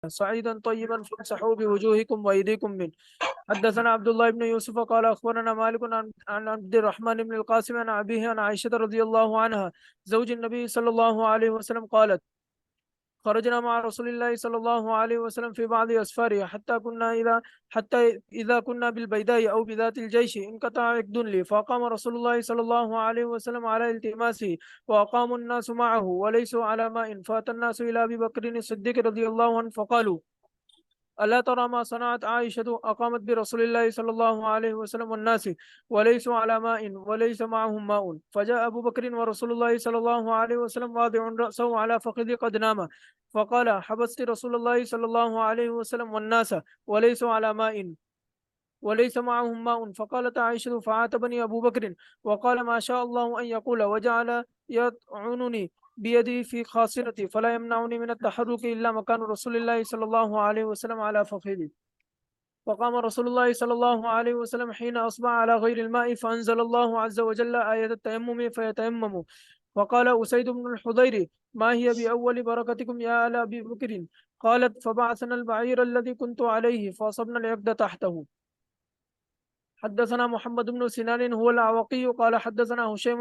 صعيدا طيبا فامسحوا بوجوهكم وأيديكم منه. حدثنا عبد الله بن يوسف قال أخبرنا مالك عن عبد الرحمن بن القاسم عن أبيه عن عائشة رضي الله عنها زوج النبي صلى الله عليه وسلم قالت: خرجنا مع رسول الله صلى الله عليه وسلم في بعض أسفاره حتى إذا كنا بالبيداء أو بذات الجيش انقطع عقد لي، فقام رسول الله صلى الله عليه وسلم على التماسه، وأقام الناس معه وليسوا على ماء، فأتى الناس إلى أبي بكر الصديق رضي الله عنه فقالوا: ألا ترى ما صنعت عائشة؟ أقامت برسول الله صلى الله عليه وسلم والناس وليسوا على ماء وليس معهم ماء. فجاء أبو بكر ورسول الله صلى الله عليه وسلم واضع رأسه على فخذه قد نام، فقال: حبست رسول الله صلى الله عليه وسلم والناس وليسوا على ماء وليس معهم ماء. فقالت عائشة: فعاتبني أبو بكر وقال: ما شاء الله أن يقول، وجعل يطعنني بيدي في خاصرتي فلا يمنعني من التحرك إلا مكان رسول الله صلى الله عليه وسلم على فخذي. فقام رسول الله صلى الله عليه وسلم حين أصبح على غير الماء، فأنزل الله عز وجل آية التيمم فيتيمموا. فقال أسيد بن الحضير: ما هي بأول بركتكم يا آل أبي بكر؟ قالت: فبعثنا البعير الذي كنت عليه فأصبنا العقد تحته. حدثنا محمد بن سنان هو العوقي قال حدثنا هشيم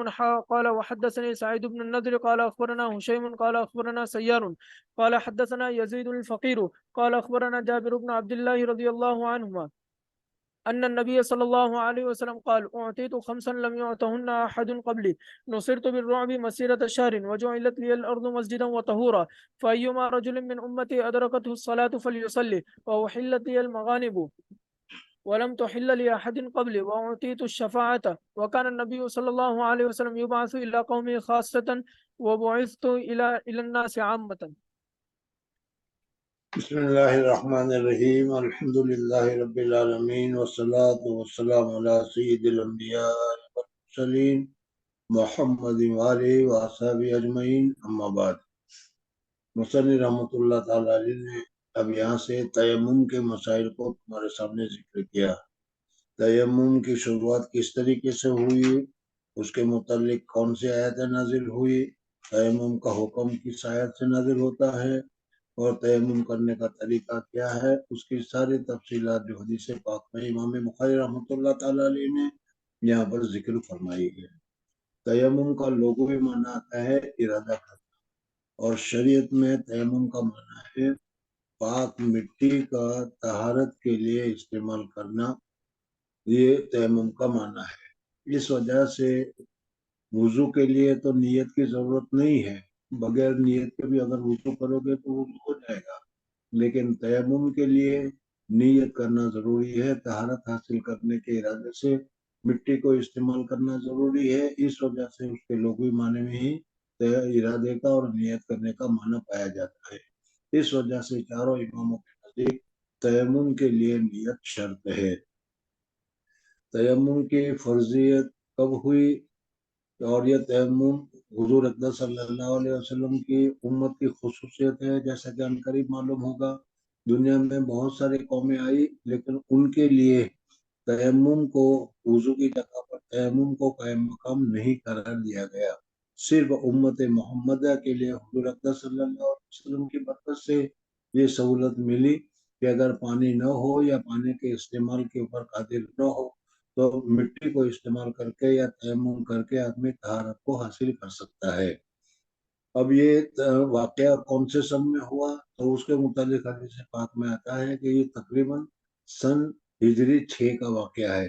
قال وحدثني سعيد بن النضر قال أخبرنا هشيم قال أخبرنا سيار قال حدثنا يزيد الفقير قال أخبرنا جابر بن عبد الله رضي الله عنهما أن النبي صلى الله عليه وسلم قال: أعطيت خمسا لم يعطهن أحد قبلي، نصرت بالرعب مسيرة شهر، وجعلت لي الأرض مسجدا وطهورا، فأيما رجل من أمتي أدركته الصلاة فليصلي، وأحلت لي المغانم ولم تحل لأحد قبلي، وأعطيت الشفاعة، وكان النبي صلى الله عليه وسلم يبعث إلى قومه خاصة، وبعثت إلى الناس عامة. بسم اللہ الرحمن الرحیم الحمد للہ رب العالمین والصلاة والسلام علی سید الانبیاء والمرسلین محمد وآلہ وصحبہ اجمعین، اما بعد۔ مصنف رحمۃ اللہ تعالیٰ علیہ نے اب یہاں سے تیمم کے مسائل کو تمہارے سامنے ذکر کیا۔ تیمم کی شروعات کس طریقے سے ہوئی، اس کے متعلق کون سی آیتیں نازل ہوئی، تیمم کا حکم کس آیت سے نازل ہوتا ہے، اور تیمم کرنے کا طریقہ کیا ہے، اس کی ساری تفصیلات جو حدیث پاک میں امام بخاری رحمۃ اللہ تعالیٰ علیہ نے یہاں پر ذکر فرمائی ہے۔ تیمم کا لغوی معنی آتا ہے ارادہ کرنا، اور شریعت میں تیمم کا معنی ہے پاک مٹی کا طہارت کے لیے استعمال کرنا، یہ تیمم کا معنی ہے۔ اس وجہ سے وضو کے لیے تو نیت کی ضرورت نہیں ہے، بغیر نیت کے بھی اگر وضو کرو گے تو وضو ہو جائے گا، لیکن تیمم کے لیے نیت کرنا ضروری ہے، طہارت حاصل کرنے کے ارادے سے مٹی کو استعمال کرنا ضروری ہے۔ اس وجہ سے اس کے لغوی معنی میں ہی ارادے کا اور نیت کرنے کا معنی پایا جاتا ہے۔ اس وجہ سے چاروں اماموں کے نزدیک تیمم کے لیے نیت شرط ہے۔ تیمم کی فرضیت کب ہوئی، اور یہ تیمم حضور اقدس صلی اللہ علیہ وسلم کی امت کی خصوصیت ہے۔ جیسا کہ ان قریب معلوم ہوگا، دنیا میں بہت ساری قومیں آئی، لیکن ان کے لیے تیمم کو، وضو کی جگہ پر تیمم کو قائم مقام نہیں قرار دیا گیا۔ صرف امت محمدہ کے لیے حضور اقدس صلی اللہ علیہ وسلم کی برکت سے یہ سہولت ملی کہ اگر پانی نہ ہو یا پانی کے استعمال کے اوپر قادر نہ ہو تو مٹی کو استعمال کر کے یا تیمم کر کے آدمی طہارت کو حاصل کر سکتا ہے۔ اب یہ واقعہ کون سے سن میں ہوا، تو اس کے متعلق حدیث پاک میں آتا ہے کہ یہ تقریباً سن ہجری 6 کا واقعہ ہے۔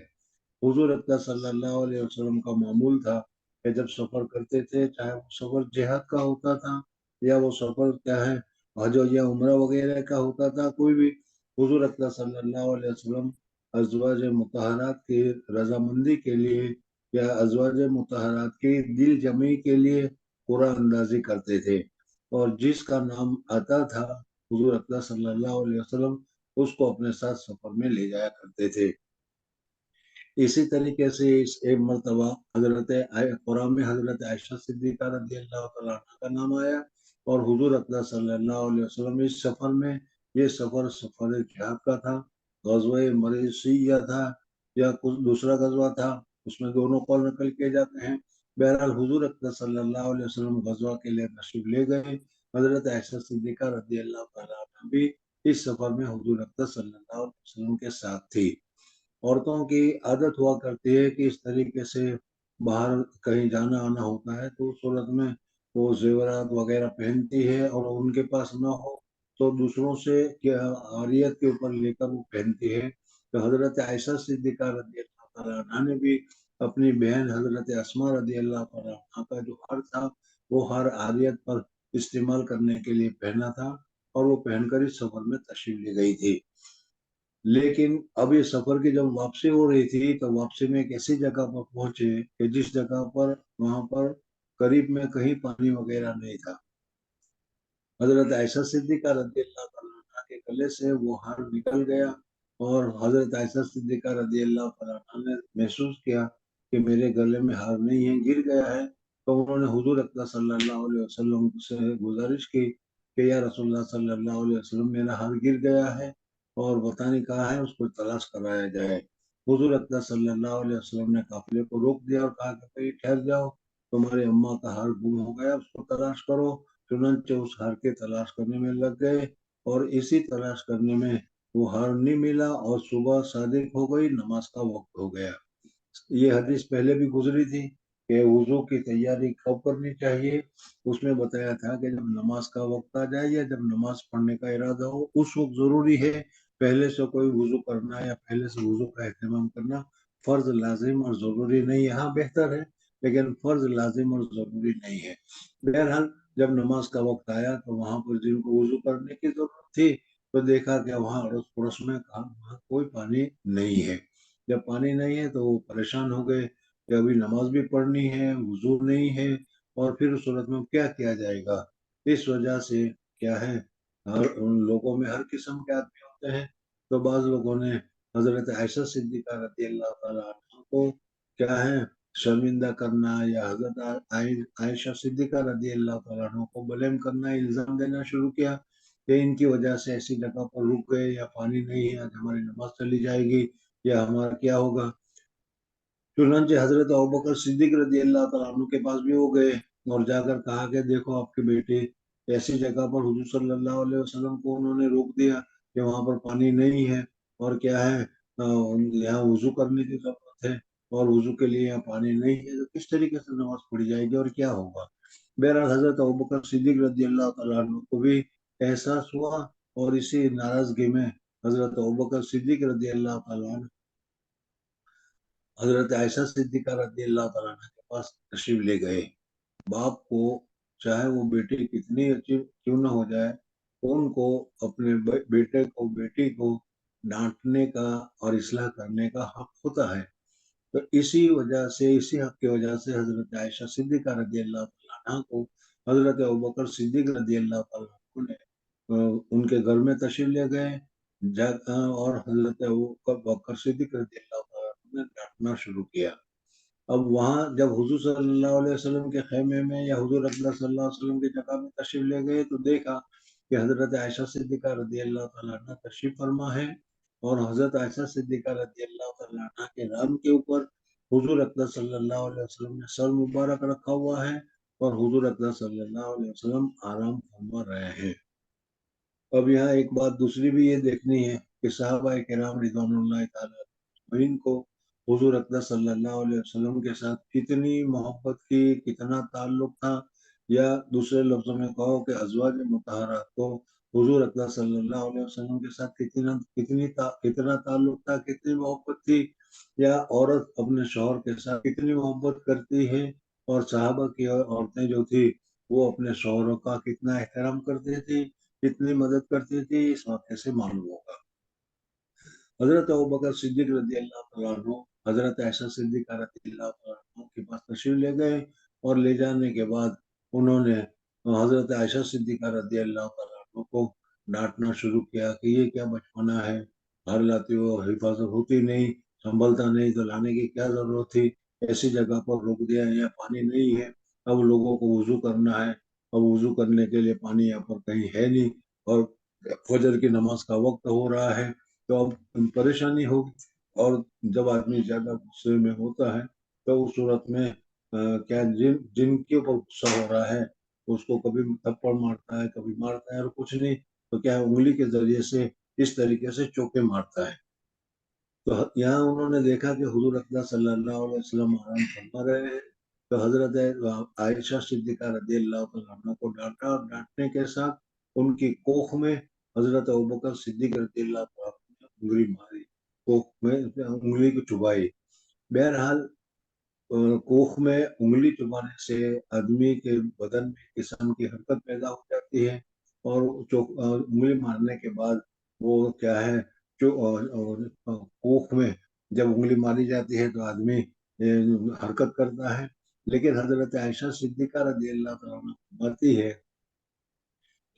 حضور اقدس صلی اللہ علیہ وسلم کا معمول تھا کہ جب سفر کرتے تھے، چاہے وہ سفر جہاد کا ہوتا تھا یا وہ سفر کیا ہے حج یا عمرہ وغیرہ کا ہوتا تھا، کوئی بھی، حضور اقدس صلی اللہ علیہ وسلم ازواج مطہرات کی رضامندی کے لیے یا ازواج مطہرات کی دل جمعی کے لیے قرآن اندازی کرتے تھے، اور جس کا نام آتا تھا حضور اقدس صلی اللہ علیہ وسلم اس کو اپنے ساتھ سفر میں لے جایا کرتے تھے۔ اسی طریقے سے ایک مرتبہ قرآن میں حضرت عائشہ صدیقہ رضی اللہ تعالیٰ عنہ کا نام آیا، اور حضور اقدس صلی اللہ علیہ وسلم اس سفر میں، یہ سفر جہاد کا تھا، غزوہ مریسیہ تھا یا کچھ دوسرا غزوہ تھا، اس میں دونوں قول نقل کیے جاتے ہیں۔ بہرحال حضور اقدس صلی اللہ علیہ وسلم غزوہ کے لیے تشریف لے گئے، حضرت عائشہ صدیقہ رضی اللہ تعالیٰ عنہ بھی اس سفر میں حضور اقدس صلی اللہ علیہ وسلم کے ساتھ تھی۔ عورتوں کی عادت ہوا کرتی ہے کہ اس طریقے سے باہر کہیں جانا آنا ہوتا ہے تو اس صورت میں وہ زیورات وغیرہ پہنتی ہے، اور ان کے پاس نہ ہو تو دوسروں سے عاریت کے اوپر لے کر وہ پہنتی ہے۔ تو حضرت عائشہ صدیقہ رضی اللہ تعالیٰ عنہ نے بھی اپنی بہن حضرت اسماء رضی اللہ تعالیٰ عنہ کا جو ہر تھا وہ ہر عاریت پر استعمال کرنے کے لیے پہنا تھا، اور وہ پہن کر اس سفر میں تشریف لے گئی تھی۔ لیکن اب یہ سفر کی جب واپسی ہو رہی تھی تو واپسی میں ایک ایسی جگہ پر پہنچے کہ جس جگہ پر وہاں پر قریب میں کہیں پانی وغیرہ نہیں تھا۔ حضرت عائشہ صدیقہ رضی اللہ تعالیٰ عنہ کے گلے سے وہ ہار نکل گیا، اور حضرت عائشہ صدیقہ رضی اللہ تعالیٰ عنہ نے محسوس کیا کہ میرے گلے میں ہار نہیں ہے، گر گیا ہے۔ تو انہوں نے حضور اقدس صلی اللہ علیہ وسلم سے گزارش کی کہ یا رسول اللہ صلی اللہ علیہ وسلم میرا ہار گر گیا ہے اور پتہ نہیں کہا ہے، اس کو تلاش کرایا جائے۔ حضور اقدس صلی اللہ علیہ وسلم نے قافلے کو روک دیا اور کہا کہ بھئی ٹھہر جاؤ، تمہاری اماں کا ہار گم ہو گیا، اس کو تلاش کرو۔ چنانچہ اس ہار کے تلاش کرنے میں لگ گئے، اور اسی تلاش کرنے میں وہ ہار نہیں ملا، اور صبح صادق ہو گئی، نماز کا وقت ہو گیا۔ یہ حدیث پہلے بھی گزری تھی کہ وضو کی تیاری کب کرنی چاہیے۔ اس میں بتایا تھا کہ جب نماز کا وقت آ جائے یا جب نماز پڑھنے کا ارادہ ہو اس وقت ضروری ہے پہلے سے کوئی وضو کرنا یا پہلے سے وضو کا اہتمام کرنا۔ فرض لازم اور ضروری نہیں ہے، ہاں بہتر ہے، لیکن فرض لازم اور ضروری نہیں ہے۔ بہرحال جب نماز کا وقت آیا تو وہاں پر جن کو وضو کرنے کی ضرورت تھی تو دیکھا کہ وہاں اڑوس پڑوس میں وہاں کوئی پانی نہیں ہے۔ جب پانی نہیں ہے تو وہ پریشان ہو گئے کہ ابھی نماز بھی پڑھنی ہے، وضو نہیں ہے، اور پھر اس صورت میں کیا کیا جائے گا۔ اس وجہ سے کیا ہے، ان لوگوں میں ہر قسم کے آدمی ہوتے ہیں، تو بعض لوگوں نے حضرت عائشہ صدیقہ رضی اللہ تعالیٰ عنہ کو کیا ہے شرمندہ کرنا یا حضرت عائشہ صدیقہ رضی اللہ تعالیٰ عنہ کو بلیم کرنا، الزام دینا شروع کیا کہ ان کی وجہ سے ایسی جگہ پر رک گئے، یا پانی نہیں ہے، آج ہماری نماز چلی جائے گی، یا ہمارا کیا ہوگا۔ چنانچہ حضرت ابوبکر صدیق رضی اللہ تعالیٰ عنہ کے پاس بھی ہو گئے، اور جا کر کہا کہ دیکھو آپ کے بیٹے ایسی جگہ پر حضور صلی اللہ علیہ وسلم کو انہوں نے روک دیا کہ وہاں پر پانی نہیں ہے، اور کیا ہے یہاں وضو کرنے کی ضرورت ہے، اور وضو کے لیے یہاں پانی نہیں ہے، تو کس طریقے سے نماز پڑھی جائے گی اور کیا ہوگا۔ بہرحال حضرت ابوبکر صدیق رضی اللہ تعالیٰ عنہ کو بھی احساس ہوا، اور اسی ناراضگی میں حضرت ابوبکر صدیق رضی اللہ تعالیٰ عنہ حضرت عائشہ صدیقہ رضی اللہ تعالیٰ عنہ کے پاس تشریف لے گئے۔ باپ کو چاہے وہ بیٹی کتنی اچھی کیوں نہ ہو جائے، ان کو اپنے بیٹے کو بیٹی کو ڈانٹنے کا اور اصلاح کرنے کا حق ہوتا ہے۔ تو اسی وجہ سے اسی حق کی وجہ سے حضرت عائشہ صدیقہ رضی اللہ تعالیٰ عنہ کو حضرت ابوبکر صدیق رضی اللہ تعالیٰ عنہ نے ان کے گھر میں تشریف لے گئے، اور حضرت ابوبکر صدیق رضی اللہ تعالیٰ عنہ نے ڈانٹنا شروع کیا۔ اب وہاں جب حضور صلی اللہ علیہ وسلم کے خیمے میں یا حضور اقدس صلی اللہ علیہ وسلم کی جگہ میں تشریف لے گئے تو دیکھا کہ حضرت عائشہ صدیقہ رضی اللہ تعالیٰ عنہ تشریف فرما ہے، اور حضرت عائشہ صدیقہ رضی اللہ تعالیٰ عنہ کے رام کے اوپر حضور اقدس صلی اللہ علیہ وسلم نے سر مبارک رکھا ہوا ہے، اور حضور اقدس صلی اللہ علیہ وسلم آرام فرما رہے ہیں۔ اب یہاں ایک بات دوسری بھی یہ دیکھنی ہے کہ صحابہ کرام رضوان اللہ تعالیٰ اجمعین کو حضور اقدس صلی اللہ علیہ وسلم کے ساتھ کتنی محبت کی، کتنا تعلق تھا، یا دوسرے لفظوں میں کہو کہ ازواج مطہرات کو حضور اقدس صلی اللہ علیہ وسلم کے ساتھ کتنا تعلق تھا، کتنی محبت تھی، یا عورت اپنے شوہر کے ساتھ کتنی محبت کرتی ہے، اور صحابہ کی عورتیں جو تھی وہ اپنے شوہروں کا کتنا احترام کرتے تھے، کتنی مدد کرتی تھی، اس واقعے سے معلوم ہوگا۔ حضرت ابوبکر صدیق رضی اللہ تعالیٰ عنہ حضرت عائشہ صدیقہ رضی اللہ تعالیٰ عنہ کے پاس تشریف لے گئے، اور لے جانے کے بعد انہوں نے حضرت عائشہ صدیقہ رضی اللہ تعالیٰ عنہ کو ڈانٹنا شروع کیا کہ یہ کیا بچپنا ہے، گھر لاتی ہو حفاظت ہوتی نہیں، سنبھلتا نہیں، تو لانے کی کیا ضرورت تھی، ایسی جگہ پر روک دیا، یا پانی نہیں ہے، اب لوگوں کو وضو کرنا ہے، اب وضو کرنے کے لیے پانی یہاں پر کہیں ہے نہیں، اور فجر کی نماز کا وقت ہو رہا ہے، تو اب پریشانی ہوگی۔ اور جب آدمی زیادہ غصے میں ہوتا ہے تو اس صورت میں کیا جن کے اوپر غصہ ہو رہا ہے اس کو کبھی تھپڑ مارتا ہے، کبھی مارتا ہے، اور کچھ نہیں، تو کیا انگلی کے ذریعے سے اس طریقے سے چوکے مارتا ہے. تو یہاں انہوں نے دیکھا کہ حضور اقدس صلی اللہ علیہ وسلم آرام فرما رہے ہیں، تو حضرت عائشہ صدیقہ رضی اللہ تعالیٰ عنہ کو ڈانٹا، اور ڈانٹنے کے ساتھ ان کی کوکھ میں حضرت ابوبکر صدیق رضی اللہ تعالیٰ عنہ نے انگلی ماری، کوکھ میں انگلی کو چبائی. بہرحال کوکھ میں انگلی چبانے سے آدمی کے بدن میں قسم کی حرکت پیدا ہو جاتی ہے، اور انگلی مارنے کے بعد وہ کیا ہے کوکھ میں جب انگلی ماری جاتی ہے تو آدمی حرکت کرتا ہے. لیکن حضرت عائشہ صدیقہ رضی اللہ تعالیٰ عنہ فرماتی ہے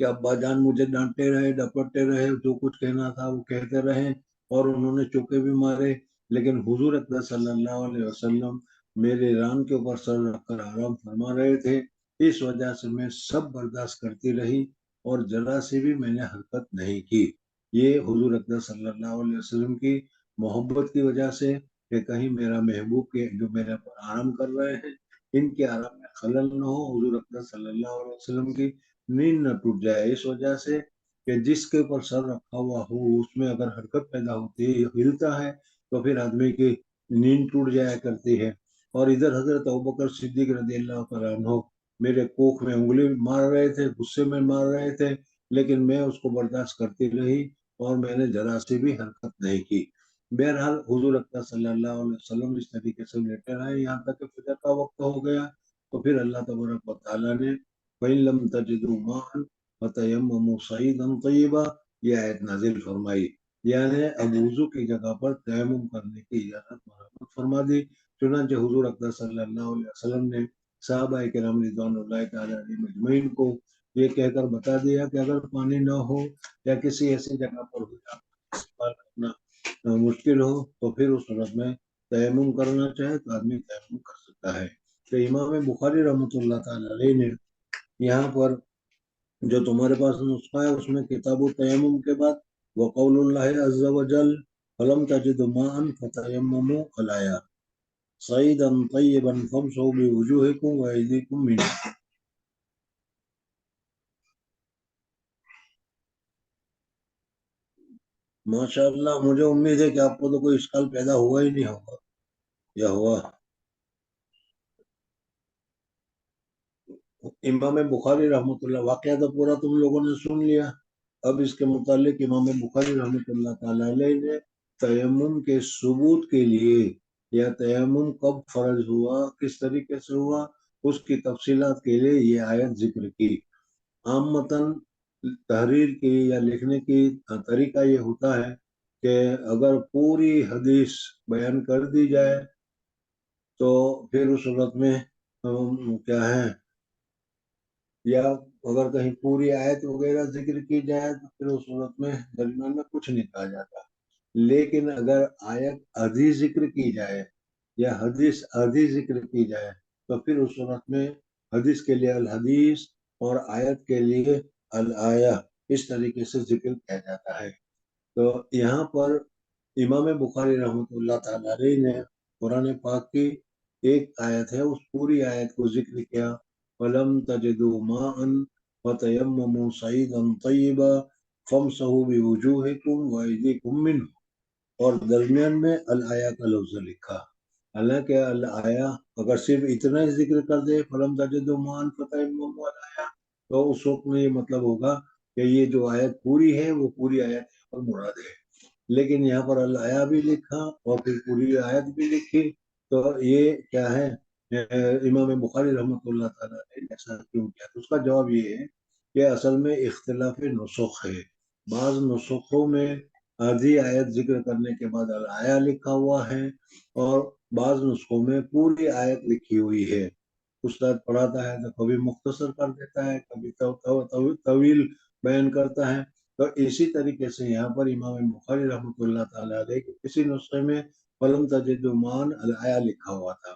کہ ابا جان مجھے ڈانٹتے رہے، ڈپٹتے رہے، جو کچھ کہنا تھا وہ کہتے رہے، اور انہوں نے چوکے بھی مارے، لیکن حضور اقدس صلی اللہ علیہ وسلم میرے ران کے اوپر سر رکھ کر آرام فرما رہے تھے، اس وجہ سے میں سب برداشت کرتی رہی اور ذرا سے بھی میں نے حرکت نہیں کی. یہ حضور اقدس صلی اللہ علیہ وسلم کی محبت کی وجہ سے کہ کہیں میرا محبوب کے جو میرے پر آرام کر رہے ہیں ان کے آرام میں خلل نہ ہو، حضور اقدس صلی اللہ علیہ وسلم کی نیند نہ ٹوٹ جائے. اس وجہ سے کہ جس کے اوپر سر رکھا ہوا ہو اس میں اگر حرکت پیدا ہوتی ہے، ہلتا ہے، تو پھر آدمی کی نیند ٹوٹ جایا کرتی ہے. اور ادھر حضرت ابوبکر صدیق رضی اللہ تعالیٰ عنہ میرے کوکھ میں انگلی مار رہے تھے، غصے میں مار رہے تھے، لیکن میں اس کو برداشت کرتی رہی اور میں نے ذرا سے بھی حرکت نہیں کی. بہرحال حضور اقدس صلی اللہ علیہ وسلم اس طریقے سے لیٹے رہے یہاں تک کہ فجر کا وقت ہو گیا. تو پھر اللہ تبارک و تعالیٰ نے فَإِن لَّمْ تَجِدُوا مَاءً فَتَيَمَّمُوا صَعِيدًا طَيِّبًا یہ آیت نازل فرمائی، یعنی اب وضو کی جگہ پر تیمم کرنے کی اجازت مرحمت فرما دی. چنانچہ حضور اقدس صلی اللہ علیہ وسلم نے صحابہ کرام رضوان اللہ تعالی علیہم اجمعین کو یہ کہہ کر بتا دیا کہ اگر پانی نہ ہو یا کسی ایسی جگہ پر ہو جہاں استعمال کرنا مشکل ہو تو پھر اس صورت میں تیمم کرنا چاہے تو آدمی تیمم کر سکتا ہے. تو امام بخاری رحمۃ اللہ تعالی علیہ نے یہاں پر جو تمہارے پاس نسخہ ہے اس میں کتاب التیمم کے بعد وقول اللہ عز وجل فلم تجدوا ماء فتیمموا خلایا صعیدا طیبا فامسحوا بوجوہکم وایدیکم منہ. ماشاء اللہ، مجھے امید ہے کہ آپ کو تو کوئی اشکال پیدا ہوا ہی نہیں ہوگا، یا ہوا؟ امام بخاری رحمۃ اللہ، واقعہ تو پورا تم لوگوں نے سن لیا. اب اس کے متعلق امام بخاری رحمۃ اللہ تعالی علیہ نے تیمم کے ثبوت کے لیے یا تیمم کب فرض ہوا، کس طریقے سے ہوا، اس کی تفصیلات کے لیے یہ آیت ذکر کی. عامتاً تحریر کی یا لکھنے کی طریقہ یہ ہوتا ہے کہ اگر پوری حدیث بیان کر دی جائے تو پھر اس صورت میں کیا ہے، یا اگر کہیں پوری آیت وغیرہ ذکر کی جائے تو پھر اس صورت میں درمیان میں کچھ نہیں کہا جاتا. لیکن اگر آیت آدھی ذکر کی جائے یا حدیث آدھی ذکر کی جائے تو پھر اس صورت میں حدیث کے لیے الحدیث اور آیت کے لیے الآیہ اس طریقے سے ذکر کیا جاتا ہے. تو یہاں پر امام بخاری رحمۃ اللہ تعالی علیہ نے قرآن پاک کی ایک آیت ہے اس پوری آیت کو ذکر کیا، فَلَمْ تَجِدُوا مَاءً فَتَيَمَّمُوا صَعِيدًا طَيِّبًا فَامْسَحُوا بِوُجُوهِكُمْ وَأَيْدِيكُمْ مِنْهُ، اور درمیان میں الآیہ کا لفظ لکھا. حالانکہ الآیہ اگر صرف اتنا ہی ذکر کر دے فَلَمْ تَجِدُوا مَاءً فَتَيَمَّمُوا الآیہ، تو اس وقت میں یہ مطلب ہوگا کہ یہ جو آیت پوری ہے وہ پوری آیت پر مراد ہے. لیکن یہاں پر الآیہ بھی لکھا اور پھر پوری آیت بھی لکھی، تو یہ کیا ہے، امام بخاری رحمۃ اللہ تعالیٰ نے ایسا کیوں کیا؟ اس کا جواب یہ ہے کہ اصل میں اختلاف نسخ ہے. بعض نسخوں میں آدھی آیت ذکر کرنے کے بعد الآیہ لکھا ہوا ہے، اور بعض نسخوں میں پوری آیت لکھی ہوئی ہے. استاد پڑھاتا ہے تو کبھی مختصر کر دیتا ہے، کبھی طویل بیان کرتا ہے. تو اسی طریقے سے یہاں پر امام بخاری رحمۃ اللہ تعالیٰ علیہ کے کسی نسخے میں فَلَمْ تَجِدُوا مَاءً الآیہ لکھا ہوا تھا،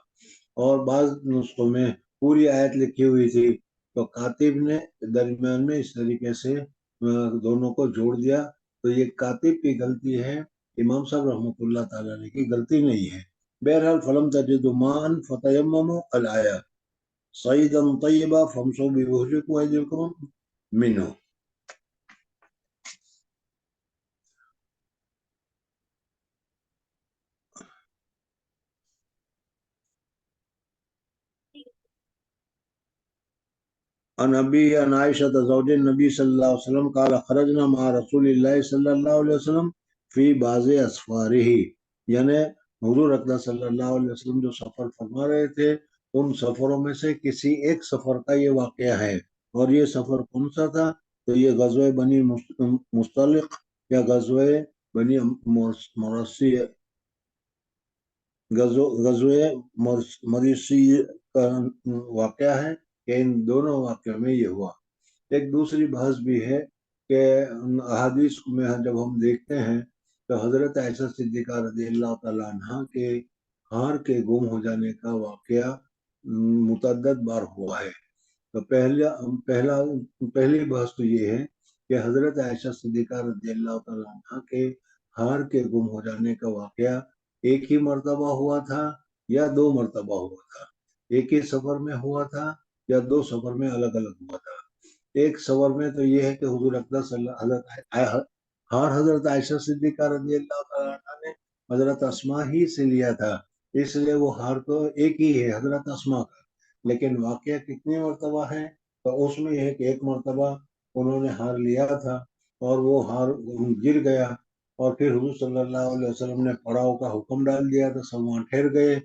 اور بعض نسخوں میں پوری آیت لکھی ہوئی تھی، تو کاتب نے درمیان میں اس طریقے سے دونوں کو جوڑ دیا. تو یہ کاتب کی غلطی ہے، امام صاحب رحمۃ اللہ تعالیٰ علیہ کی غلطی نہیں ہے. بہرحال فَلَمْ تَجِدُوا مَاءً فَتَيَمَّمُوا الآیہ صَعِيدًا طَيِّبًا فَامْسَحُوا بِوُجُوهِكُمْ وَأَيْدِيكُمْ مِنْهُ. عن ابی عن عائشہ زوج النبی صلی اللہ علیہ وسلم قال خرجنا مع رسول اللہ صلی اللہ علیہ وسلم فی بعض اسفارہ، یعنی حضور اقدس صلی اللہ علیہ وسلم جو سفر فرما رہے تھے ان سفروں میں سے کسی ایک سفر کا یہ واقعہ ہے۔ اور یہ سفر کون سا تھا؟ تو یہ غزوہ بنی مستلق یا غزوہ بنی مرسی، غزوہ مریسی کا واقعہ ہے کہ ان دونوں واقعوں میں یہ ہوا۔ ایک دوسری بحث بھی ہے کہ احادیث میں جب ہم دیکھتے ہیں تو حضرت عائشہ صدیقہ رضی اللہ تعالیٰ عنہ کے ہار کے گم ہو جانے کا واقعہ متعدد بار ہوا ہے۔ تو پہلی بحث تو یہ ہے کہ حضرت عائشہ صدیقہ رضی اللہ تعالیٰ عنہ کے ہار کے گم ہو جانے کا واقعہ ایک ہی مرتبہ ہوا تھا یا دو مرتبہ ہوا تھا، ایک ہی سفر میں ہوا تھا یا دو سفر میں الگ الگ ہوا تھا۔ ایک سفر میں تو یہ ہے کہ حضور اقدس ہار حضرت عائشہ صدیقہ رضی اللہ تعالیٰ عنہ نے حضرت اسماء ہی سے لیا تھا، اس لیے وہ ہار تو ایک ہی ہے حضرت اسماء کا، لیکن واقعہ کتنی مرتبہ ہے؟ تو اس میں یہ ہے کہ ایک مرتبہ انہوں نے ہار لیا تھا اور وہ ہار گر گیا، اور پھر حضور صلی اللہ علیہ وسلم نے پڑاؤ کا حکم ڈال دیا تو سب وہاں ٹھہر گئے۔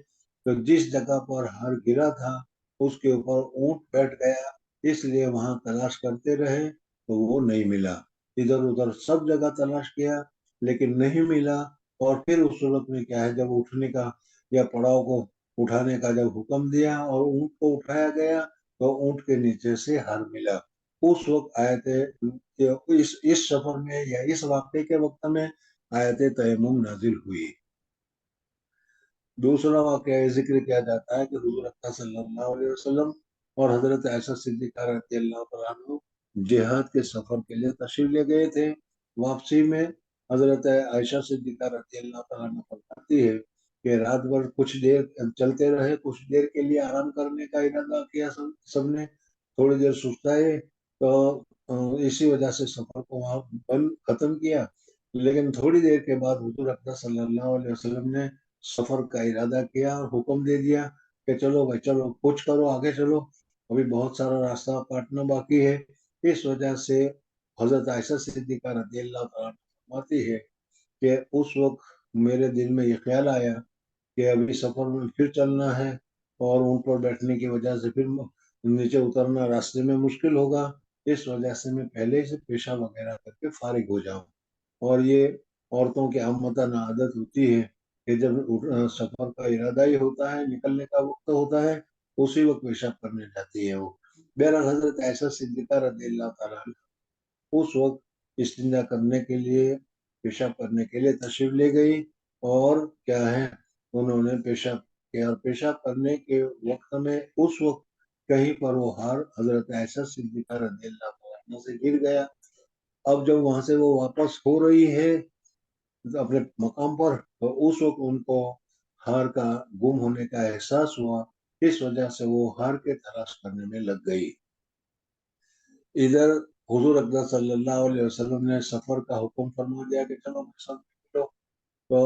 تو جس جگہ پر ہار گرا تھا اس کے اوپر اونٹ بیٹھ گیا، اس لیے وہاں تلاش کرتے رہے تو وہ نہیں ملا، ادھر ادھر سب جگہ تلاش کیا لیکن نہیں ملا۔ اور پھر اس صورت میں کیا ہے، جب اٹھنے کا یا پڑاؤ کو اٹھانے کا جب حکم دیا اور اونٹ کو اٹھایا گیا تو اونٹ کے نیچے سے ہار ملا۔ اس وقت آیت اس سفر میں یا اس واقعے کے وقت میں آیت تیمم نازل ہوئی۔ دوسرا واقعہ یہ ذکر کیا جاتا ہے کہ حضور اکرم صلی اللہ علیہ وسلم اور حضرت عائشہ صدیقہ رضی اللہ تعالیٰ عنہ جہاد کے سفر کے لیے تشریف لے گئے تھے۔ واپسی میں حضرت عائشہ صدیقہ رضی اللہ تعالیٰ عنہ فرماتی ہے کہ رات بھر کچھ دیر چلتے رہے، کچھ دیر کے لیے آرام کرنے کا ارادہ کیا سب نے، تھوڑی دیر سستائے تو اسی وجہ سے سفر کو وہاں ختم کیا۔ لیکن تھوڑی دیر کے بعد حضور اکرم صلی اللہ علیہ وسلم نے سفر کا ارادہ کیا اور حکم دے دیا کہ چلو بھائی چلو کچھ کرو، آگے چلو، ابھی بہت سارا راستہ کاٹنا باقی ہے۔ اس وجہ سے حضرت عائشہ صدیقہ رضی اللہ تعالیٰ فرماتی ہے کہ اس وقت میرے دل میں یہ خیال آیا کہ ابھی سفر میں پھر چلنا ہے اور ان پر بیٹھنے کی وجہ سے پھر نیچے اترنا راستے میں مشکل ہوگا، اس وجہ سے میں پہلے سے پیشاب وغیرہ کر کے فارغ ہو جاؤں۔ اور یہ عورتوں کی عامةً عادت ہوتی ہے کہ جب سفر کا ارادہ ہی ہوتا ہے، نکلنے کا وقت ہوتا ہے، اسی وقت پیشاب کرنے جاتی ہے وہ۔ بہرحال حضرت عائشہ صدیقہ رضی اللہ تعالیٰ اس وقت استنجا کرنے کے لیے، پیشاب کرنے کے لیے تشریف لے گئی، اور کیا ہے انہوں نے پیشاب کیا، اور پیشاب کرنے کے وقت میں اس وقت کہیں پر وہ ہار حضرت عائشہ صدیقہ رضی اللہ تعالیٰ سے گر گیا۔ اب جب وہاں سے وہ واپس ہو رہی ہے اپنے مقام پر تو اس وقت ان کو ہار کا گم ہونے کا احساس ہوا، اس وجہ سے وہ ہار کے تلاش کرنے میں لگ گئی۔ ادھر حضور اکرم صلی اللہ علیہ وسلم نے سفر کا حکم فرما دیا کہ چلو چلو، تو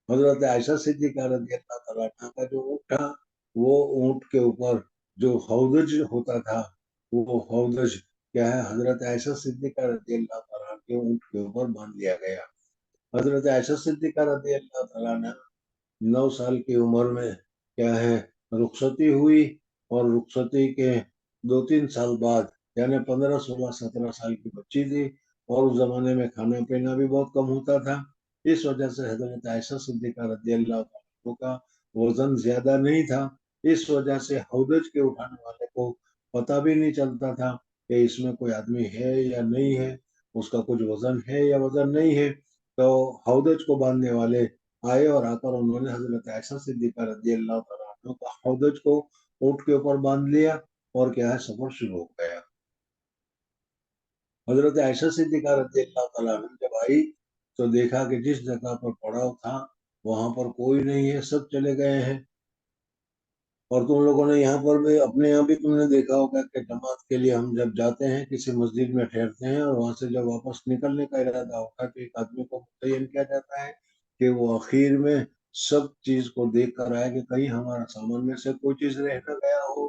حضرت عائشہ صدیقہ رضی اللہ تعالیٰ عنہ کا جو اونٹ تھا وہ اونٹ کے اوپر جو ہودج ہوتا تھا، وہ ہودج کیا ہے حضرت عائشہ صدیقہ رضی اللہ تعالیٰ کے اونٹ کے اوپر باندھ لیا گیا۔ حضرت عائشہ صدیقہ رضی اللہ تعالیٰ عنہ 9 سال کی عمر میں کیا ہے رخصتی ہوئی، اور رخصتی کے 2-3 سال بعد یعنی 15 16 17 سال کی بچی تھی، اور اس زمانے میں کھانا پینا بھی بہت کم ہوتا تھا، اس وجہ سے حضرت عائشہ صدیقہ رضی اللہ عنہ کا وزن زیادہ نہیں تھا، اس وجہ سے ہودج کے اٹھانے والے کو پتہ بھی نہیں چلتا تھا کہ اس میں کوئی آدمی ہے یا نہیں ہے، اس کا کچھ وزن ہے یا وزن نہیں ہے۔ تو ہودج کو باندھنے والے آئے اور آ کر انہوں نے حضرت عائشہ صدیقہ رضی اللہ تعالیٰ عنہ کا ہودج کو اونٹ کے اوپر باندھ لیا، اور کیا ہے سفر شروع ہو گیا۔ حضرت عائشہ صدیقہ رضی اللہ تعالیٰ عنہ جب آئی تو دیکھا کہ جس جگہ پر پڑاؤ تھا وہاں پر کوئی نہیں ہے، سب چلے گئے ہیں۔ اور تم لوگوں نے یہاں پر بھی اپنے یہاں بھی تم نے دیکھا ہوگا کہ جماعت کے لیے ہم جب جاتے ہیں کسی مسجد میں ٹھہرتے ہیں اور وہاں سے جب واپس نکلنے کا ارادہ ہوتا ہے تو ایک آدمی کو متعین کیا جاتا ہے کہ وہ اخیر میں سب چیز کو دیکھ کر آئے کہ کہیں ہمارا سامان میں سے کوئی چیز رہ نہ گیا ہو،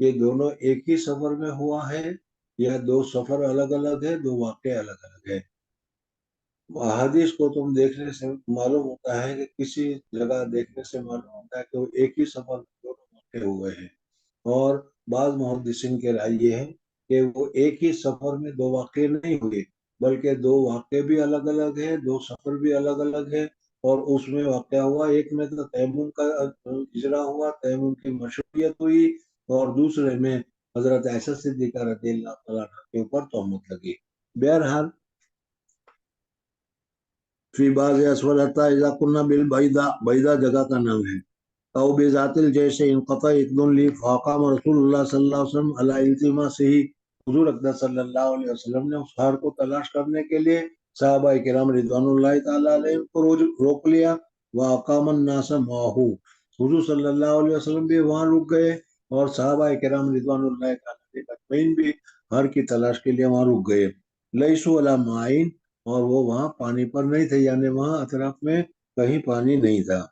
یہ دونوں ایک ہی سفر میں ہوا ہے یا دو سفر الگ الگ ہے، دو واقعے الگ الگ ہے؟ احادیث کو تم دیکھنے سے معلوم ہوتا ہے کہ کسی جگہ دیکھنے سے معلوم ہوتا ہے کہ وہ ایک ہی سفر میں دونوں واقع ہوئے ہیں، اور بعض محدثین کے رائے یہ ہے کہ وہ ایک ہی سفر میں دو واقعے نہیں ہوئے، بلکہ دو واقعے بھی الگ الگ ہیں، دو سفر بھی الگ الگ ہے، اور اس میں واقعہ ہوا ایک میں تو تیمم کا اجرا ہوا، تیمم کی مشروعیت ہوئی، اور دوسرے میں حضرت عائشہ صدیقہ رضی اللہ تعالیٰ عنہ کے اوپر تہمت لگی۔ بہرحال فی بعض اسولتا اذا کننا بالبیضا، بیضا جگہ کا نام ہے، او بذات جیسے انقطع اقدن لی فاقام رسول اللہ صلی اللہ علیہ وسلم علی التما سے ہی، حضور اقدس صلی اللہ علیہ وسلم نے اس ہار کو تلاش کرنے کے لیے صحابہ کرام رضوان اللہ تعالیٰ علیہ کو روک لیا، واقام الناس معہو، حضور صلی اللہ علیہ وسلم بھی وہاں رک گئے، اور صحابہ کرام رضوان اللہ تعالیٰ اجمعین بھی ہار کی تلاش کے لیے وہاں رک گئے، لیسو علی معین، اور وہ وہاں پانی پر نہیں تھے، یعنی وہاں اطراف میں کہیں پانی نہیں تھا۔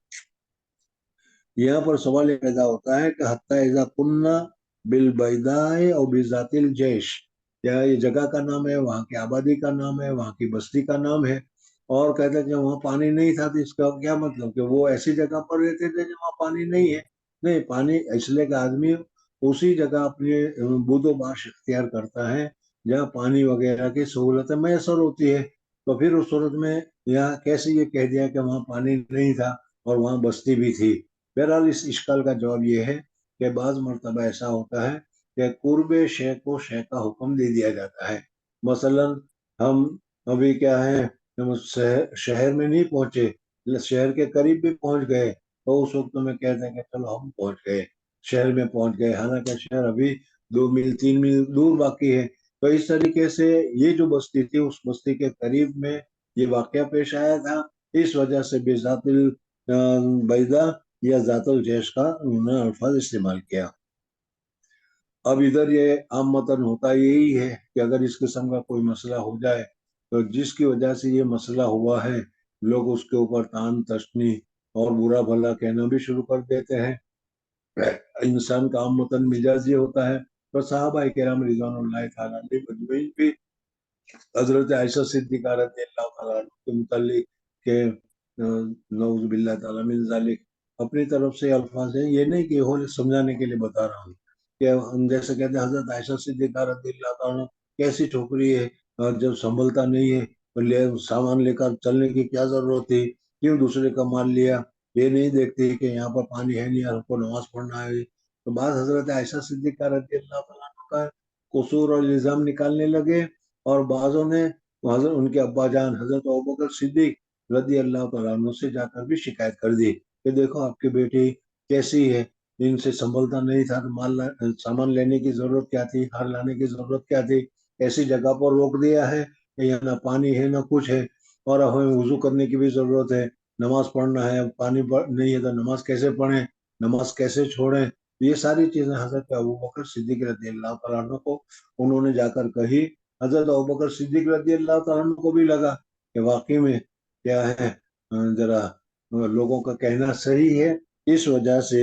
یہاں پر سوال یہ پیدا ہوتا ہے کہ حتی اذا کننا بالبیضاء او بذات الجیش، کیا یہ جگہ کا نام ہے، وہاں کی آبادی کا نام ہے، وہاں کی بستی کا نام ہے، اور کہتے ہیں کہ وہاں پانی نہیں تھا، تو اس کا کیا مطلب کہ وہ ایسی جگہ پر رہتے تھے جہاں پانی نہیں ہے؟ نہیں، پانی اس لیے کہ آدمی اسی جگہ اپنی بود و باش اختیار کرتا ہے جہاں پانی وغیرہ کی سہولتیں میسر ہوتی ہے، تو پھر اس صورت میں یہاں کیسے یہ کہہ دیا کہ وہاں پانی نہیں تھا اور وہاں بستی بھی تھی؟ بہرحال اس اشکال کا جواب یہ ہے کہ بعض مرتبہ ایسا ہوتا ہے کہ قرب شے کو شے کا حکم دے دیا جاتا ہے۔ مثلا ہم ابھی کیا ہے، شہر میں نہیں پہنچے، شہر کے قریب بھی پہنچ گئے، تو اس وقت میں کہتے ہیں کہ چلو ہم پہنچ گئے، شہر میں پہنچ گئے، حالانکہ شہر ابھی 2 میل 3 میل دور باقی ہے۔ تو اس طریقے سے یہ جو بستی تھی، اس بستی کے قریب میں یہ واقعہ پیش آیا تھا، اس وجہ سے بذات البیضاء یا ذات الجیش کا انہوں نے الفاظ استعمال کیا۔ اب ادھر یہ عام متن ہوتا یہی ہے کہ اگر اس قسم کا کوئی مسئلہ ہو جائے تو جس کی وجہ سے یہ مسئلہ ہوا ہے، لوگ اس کے اوپر تان تشنی اور برا بھلا کہنا بھی شروع کر دیتے ہیں۔ انسان کا عام متن مزاج یہ ہوتا ہے، تو صحابہ کرام رضوان اللہ تعالیٰ علیہ مجمعین بھی حضرت عائشہ صدیقہ رضی اللہ تعالیٰ عنہ کے متعلق کہ نعوذ باللہ تعالیٰ من ذالک اپنی طرف سے الفاظ ہیں، یہ نہیں کہ یہ سمجھانے کے لیے بتا رہا ہوں کہ ہم جیسے کہتے ہیں حضرت عائشہ صدیقہ رضی اللہ تعالیٰ عنہ کیسی ٹھوکری ہے، اور جب سنبھلتا نہیں ہے تو سامان لے کر چلنے کی کیا ضرورت تھی، کیوں دوسرے کا مال لیا، یہ نہیں دیکھتی کہ یہاں پر پانی ہے نہیں اور ہم کو نماز پڑھنا ہے۔ تو بعد حضرت عائشہ صدیقہ رضی اللہ تعالیٰ عنہ کا قصور اور الزام نکالنے لگے، اور بعضوں نے حضرت ان کے ابا جان حضرت ابوبکر صدیق رضی اللہ تعالیٰ عنہ سے جا کر بھی شکایت کر دی کہ دیکھو آپ کی بیٹی کیسی ہے، ان سے سنبھلتا نہیں تھا، سامان لینے کی ضرورت کیا تھی، ہار لانے کی ضرورت کیا تھی، ایسی جگہ پر روک دیا ہے کہ یہاں نہ پانی ہے نہ کچھ ہے، اور ہمیں وضو کرنے کی بھی ضرورت ہے، نماز پڑھنا ہے، پانی نہیں ہے تو نماز کیسے پڑھیں، نماز کیسے چھوڑیں؟ یہ ساری چیزیں حضرت ابوبکر صدیق رضی اللہ تعالیٰ عنہ کو انہوں نے جا کر کہی۔ حضرت ابوبکر صدیق رضی اللہ تعالیٰ عنہ کو بھی لگا کہ واقعی میں کیا ہے، ذرا لوگوں کا کہنا صحیح ہے، اس وجہ سے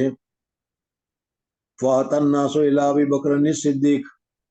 فَأَتَى النَّاسُ إِلَىٰ أَبِي بَكْرٍ الصِّدِّيقِ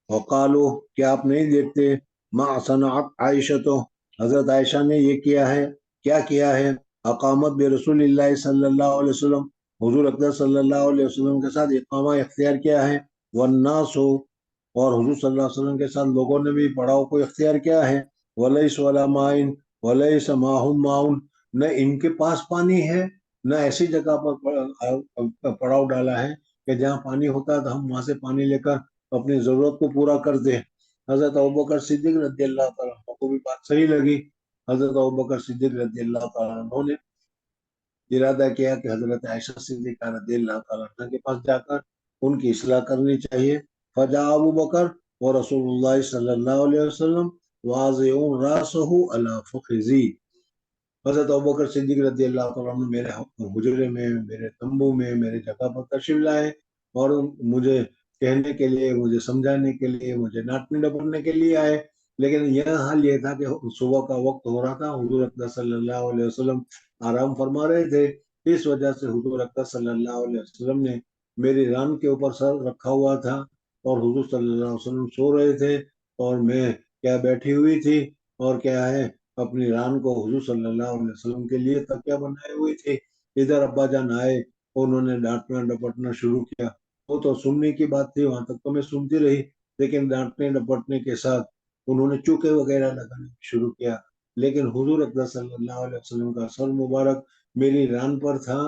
وَقَالُوا کیا آپ نہیں دیکھتے مَا صَنَعَتْ عَائِشَةُ حضرت عائشہ نے یہ کیا کیا ہے، اقامت برسول اللہ صلی اللہ علیہ وسلم حضور اقدس صلی اللہ علیہ وسلم کے ساتھ اقامہ اختیار کیا ہے، والناس اور حضور صلی اللہ علیہ وسلم کے ساتھ لوگوں نے بھی پڑاؤ کو اختیار کیا ہے، وَلَيْسَ وَلَا مَاءٍ وَلَيْسَ مَاهُمْ مَاءٌ نہ ان کے پاس پانی ہے، نہ ایسی جگہ پر پڑاؤ ڈالا ہے کہ جہاں پانی ہوتا ہے تو ہم وہاں سے پانی لے کر اپنی ضرورت کو پورا کر دیں۔ حضرت ابوبکر صدیق رضی اللہ تعالیٰ عنہ کو بھی بات صحیح لگی، حضرت ابوبکر صدیق رضی اللہ تعالیٰ عنہ نے ارادہ کیا کہ حضرت عائشہ صدیقہ رضی اللہ تعالیٰ عنہ کے پاس جا کر ان کی اصلاح کرنی چاہیے۔ فجاء ابو بکر و رسول اللہ صلی اللہ علیہ وسلم واضع راسہ علی فخذی حضرت ابوبکر صدیق رضی اللہ تعالیٰ عنہ میرے حجرے میں، میرے تمبو میں، میرے جگہ پر تشریف لائے، اور مجھے کہنے کے لیے، مجھے سمجھانے کے لیے، مجھے ڈانٹنے ڈپٹنے کے لیے آئے، لیکن یہ حال یہ تھا کہ صبح کا وقت ہو رہا تھا، حضور اقدس صلی اللہ علیہ وسلم آرام فرما رہے تھے، اس وجہ سے حضور اقدس صلی اللہ علیہ وسلم نے میری ران کے اوپر سر رکھا ہوا تھا اور حضور صلی اللہ علیہ وسلم سو رہے تھے اور میں کیا بیٹھی ہوئی تھی اور کیا ہے اپنی ران کو حضور صلی اللہ علیہ وسلم کے لیے تکیہ بنائے ہوئی تھی. ادھر ابا جان آئے، انہوں نے ڈانٹنا ڈپٹنا شروع کیا. وہ تو سننے کی بات تھی، وہاں تک تو میں سنتی رہی، لیکن ڈانٹنے ڈپٹنے کے ساتھ انہوں نے چوکے وغیرہ لگانے شروع کیا. لیکن حضور اقدس صلی اللہ علیہ وسلم کا سر مبارک میری ران پر تھا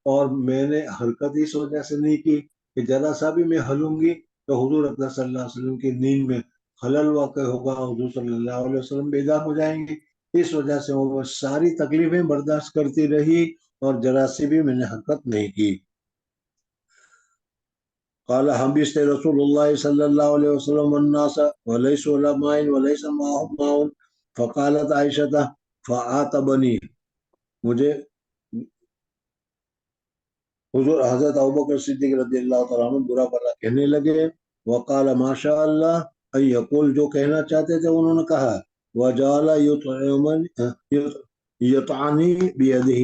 اور میں نے حرکت اس وجہ سے نہیں کی کہ ذرا سا بھی میں ہلوں گی تو حضور اقدس صلی اللہ علیہ وسلم کی نیند میں خلل واقع ہوگا، حضور صلی اللہ علیہ وسلم بیدار ہو جائیں گے. اس وجہ سے وہ ساری تکلیفیں برداشت کرتی رہی اور ذرا سی بھی میں نے حرکت نہیں کی. قال حبست رسول اللہ صلی اللہ علیہ وسلم والناس وليس ولا ماء وليس معهم ماء فقالت عائشہ فعاتبني. مجھے حضور حضرت ابوبکر صدیق رضی اللہ تعالیٰ عنہ برا بھلا کہنے لگے. وقال ما شاء اللہ ان یقول، جو کہنا چاہتے تھے انہوں نے کہا. وجعل یطعنی بیدہ،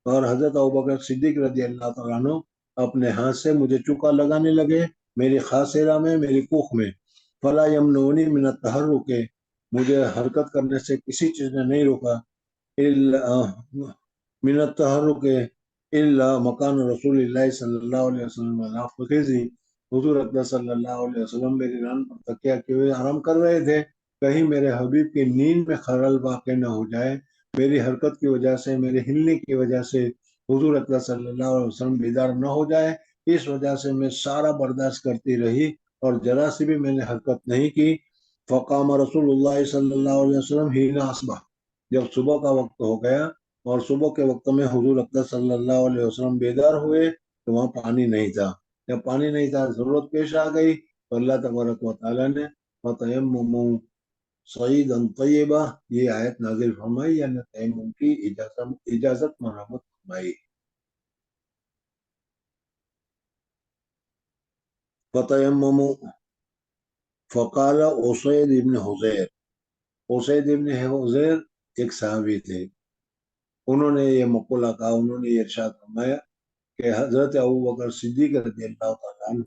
اور حضرت ابوبکر صدیق رضی اللہ تعالیٰ عنہ اپنے ہاتھ سے مجھے چوکا لگانے لگے میری خاصرہ میں، میری کوکھ میں. فلا یمنونی من التحرک، مجھے حرکت کرنے سے کسی چیز نے نہیں روکا. من التحرک الا مکان رسول اللہ صلی اللہ علیہ وسلم فخذی، حضور اقدس صلی اللہ علیہ وسلم میری ران پر تکیہ کیے ہوئے آرام کر رہے تھے، کہیں میرے حبیب کی نیند میں خلل واقع نہ ہو جائے، میری حرکت کی وجہ سے، میرے ہلنے کی وجہ سے حضور اقدس صلی اللہ علیہ وسلم بیدار نہ ہو جائے. اس وجہ سے میں سارا برداشت کرتی رہی اور ذرا سی بھی میں نے حرکت نہیں کی. فقام رسول اللہ صلی اللہ علیہ وسلم حین اصبح، جب صبح کا وقت ہو گیا اور صبح کے وقت میں حضور اقدس صلی اللہ علیہ وسلم بیدار ہوئے تو وہاں پانی نہیں تھا. جب پانی نہیں تھا، ضرورت پیش آ گئی تو اللہ تبارک و تعالیٰ نے فَتَيَمَّمُوا صَعِيدًا طَيِّبًا یہ آیت نازل فرمائی، یعنی تیمم کی اجازت مرحمت فرمائی. فَتَيَمَّمُوا فقال اسید ابن حضیر، اسید ابن حضیر ایک صحابی تھے، انہوں نے یہ مقولہ کہا، انہوں نے یہ ارشاد فرمایا کہ حضرت ابوبکر صدیق رضی اللہ تعالیٰ عنہ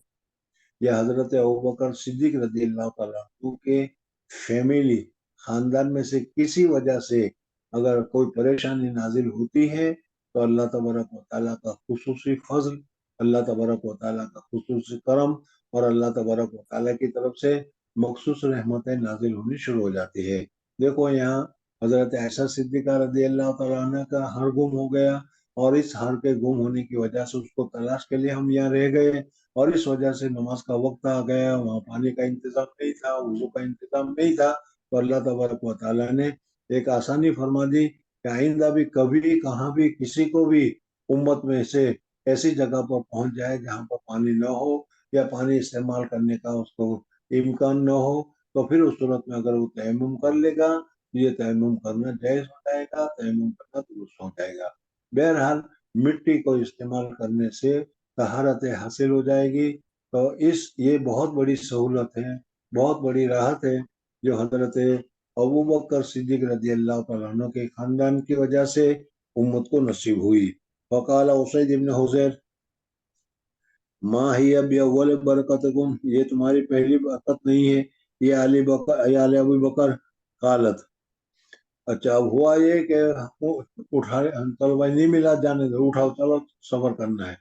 یا حضرت ابوبکر صدیق رضی اللہ تعالیٰ عنہ کے فیملی خاندان میں سے کسی وجہ سے اگر کوئی پریشانی نازل ہوتی ہے تو اللہ تبارک و تعالیٰ کا خصوصی فضل، اللہ تبارک و تعالیٰ کا خصوصی کرم اور اللہ تبارک و تعالیٰ کی طرف سے مخصوص رحمتیں نازل ہونی شروع ہو جاتی ہے. دیکھو یہاں حضرت عائشہ صدیقہ رضی اللہ تعالیٰ عنہ کا ہر گم ہو گیا اور اس ہر کے گم ہونے کی وجہ سے اس کو تلاش کے لیے ہم یہاں رہ گئے اور اس وجہ سے نماز کا وقت آ گیا، وہاں پانی کا انتظام نہیں تھا، وضو کا انتظام نہیں تھا، تو اللہ تبارک و تعالیٰ نے ایک آسانی فرما دی کہ آئندہ بھی کبھی کہاں بھی کسی کو بھی امت میں سے ایسی جگہ پر پہنچ جائے جہاں پر پانی نہ ہو یا پانی استعمال کرنے کا اس کو امکان نہ ہو تو پھر اس صورت میں اگر وہ تیمم کر لے گا یہ تیمم کرنا جائز ہو جائے گا، تیمم کرنا درست ہو جائے گا. بہرحال مٹی کو استعمال کرنے سے طہارت حاصل ہو جائے گی. تو یہ بہت بڑی سہولت ہے، بہت بڑی راحت ہے جو حضرت ابوبکر صدیق رضی اللہ تعالیٰ عنہ کے خاندان کی وجہ سے امت کو نصیب ہوئی. فقال اسید ابن حضیر ما ہی باول برکتکم، یہ تمہاری پہلی برکت نہیں ہے یہ آل ابو بکر. قالت، اچھا اب ہوا یہ کہ اٹھائے چلو بھائی نہیں ملا، جانے دو، اٹھاؤ چلو سفر کرنا ہے.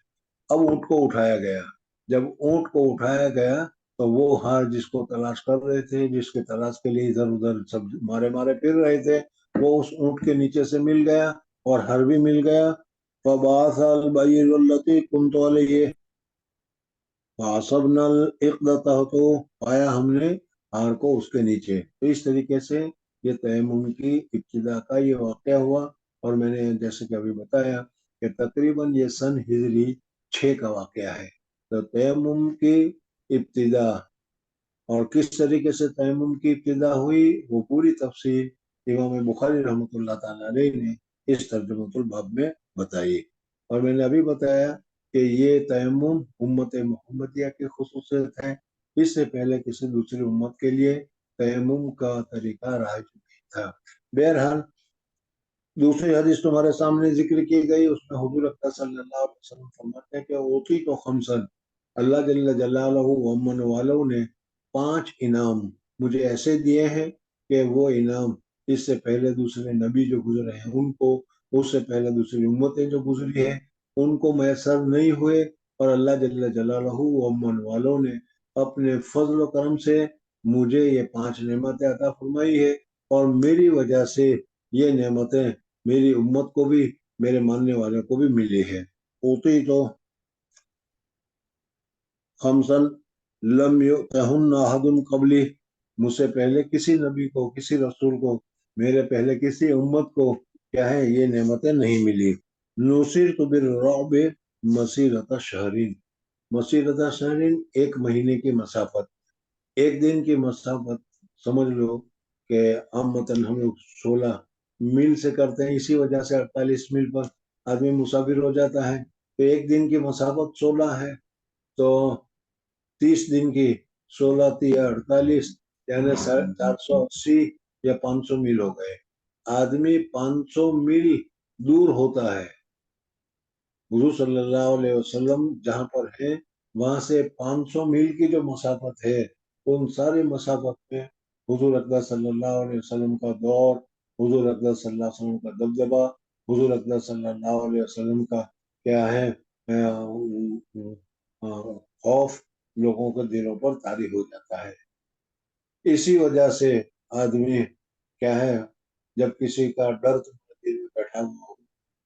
اب اونٹ کو اٹھایا گیا. جب اونٹ کو اٹھایا گیا تو وہ ہار جس کو تلاش کر رہے تھے، جس کے تلاش کے لیے ادھر ادھر سب مارے مارے پھر رہے تھے، وہ اس اونٹ کے نیچے سے مل گیا اور ہر بھی مل گیا. فبعث البعیر التی كنت علیہ فاصبنا العقدۃ، تو پایا ہم نے ہار کو اس کے نیچے. تو اس طریقے سے یہ تیمم کی ابتدا کا یہ واقعہ ہوا اور میں نے جیسے کہ ابھی بتایا کہ تقریباً یہ سن ہجری 6 کا واقعہ ہے. تو تیمم کی ابتدا اور کس طریقے سے تیمم کی ابتدا ہوئی وہ پوری تفصیل امام بخاری رحمۃ اللہ تعالیٰ علیہ نے اس ترجمۃ الباب میں بتائی. اور میں نے ابھی بتایا کہ یہ تیمم امت محمدیہ کی خصوصیت ہے، اس سے پہلے کسی دوسری امت کے لیے تیمم کا طریقہ رائج نہیں تھا. بہرحال دوسری حدیث تمہارے سامنے ذکر کی گئی، اس میں حضور اکرم صلی اللہ علیہ وسلم فرماتے ہیں کہ اوتی تو خمسن، اللہ جل جلالہ و امن والوں نے 5 انعام مجھے ایسے دیے ہیں کہ وہ انعام اس سے پہلے دوسرے نبی جو گزرے ہیں ان کو، اس سے پہلے دوسری امتیں جو گزری ہیں ان کو میسر نہیں ہوئے، اور اللہ جل جلالہ و امن والوں نے اپنے فضل و کرم سے مجھے یہ 5 نعمتیں عطا فرمائی ہے، اور میری وجہ سے یہ نعمتیں میری امت کو بھی، میرے ماننے والوں کو بھی ملی ہے۔ اوتی تو خمسن لم یؤتہن احد قبلی، مجھ سے پہلے کسی نبی کو، کسی رسول کو، میرے پہلے کسی امت کو کیا ہے یہ نعمتیں نہیں ملی۔ نصرت بالرعب مسیرۃ شہرین، مسیرۃ شہرین 1 مہینے کی مسافت، 1 دن کی مسافت سمجھ لو کہ عامتاً ہم لوگ 16 میل سے کرتے ہیں، اسی وجہ سے 48 میل پر آدمی مسافر ہو جاتا ہے، تو 1 دن کی مسافت 16 ہے، تو 30 دن کی 16 48 یعنی 480 یا 500 میل ہو گئے۔ آدمی 500 میل دور ہوتا ہے، حضور صلی اللہ علیہ وسلم جہاں پر ہیں وہاں سے 500 میل کی جو مسافت ہے، ان ساری مسافت میں حضور اکبر صلی اللہ علیہ وسلم کا دور، حضور اکبر صلی اللہ علیہ وسلم کا دبدبہ، حضور اکبر صلی اللہ علیہ وسلم کا کیا ہے خوف لوگوں کے دلوں پر طاری ہو جاتا ہے۔ اسی وجہ سے آدمی کیا ہے، جب کسی کا ڈر تمہارے دل میں بیٹھا ہوا ہو،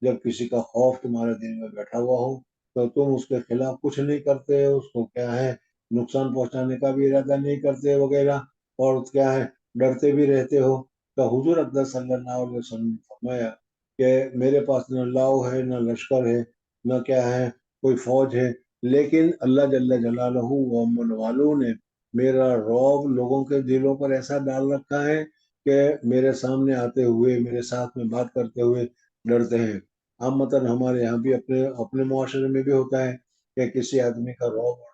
جب کسی کا خوف تمہارے دل میں بیٹھا ہوا ہو، تو تم اس کے خلاف کچھ نہیں کرتے، اس کو کیا ہے نقصان پہنچانے کا بھی ارادہ نہیں کرتے وغیرہ، اور کیا ہے ڈرتے بھی رہتے ہو۔ تو حضور اکبر صلی اللہ علیہ وسلم نے فرمایا کہ میرے پاس نہ لاؤ ہے، نہ لشکر ہے، نہ کیا ہے کوئی فوج ہے، لیکن اللہ جل جلالہ و امن والوں نے میرا رعب لوگوں کے دلوں پر ایسا ڈال رکھا ہے کہ میرے سامنے آتے ہوئے، میرے ساتھ میں بات کرتے ہوئے ڈرتے ہیں۔ عامتاً ہمارے یہاں بھی اپنے معاشرے میں بھی ہوتا ہے کہ کسی آدمی کا رعب اور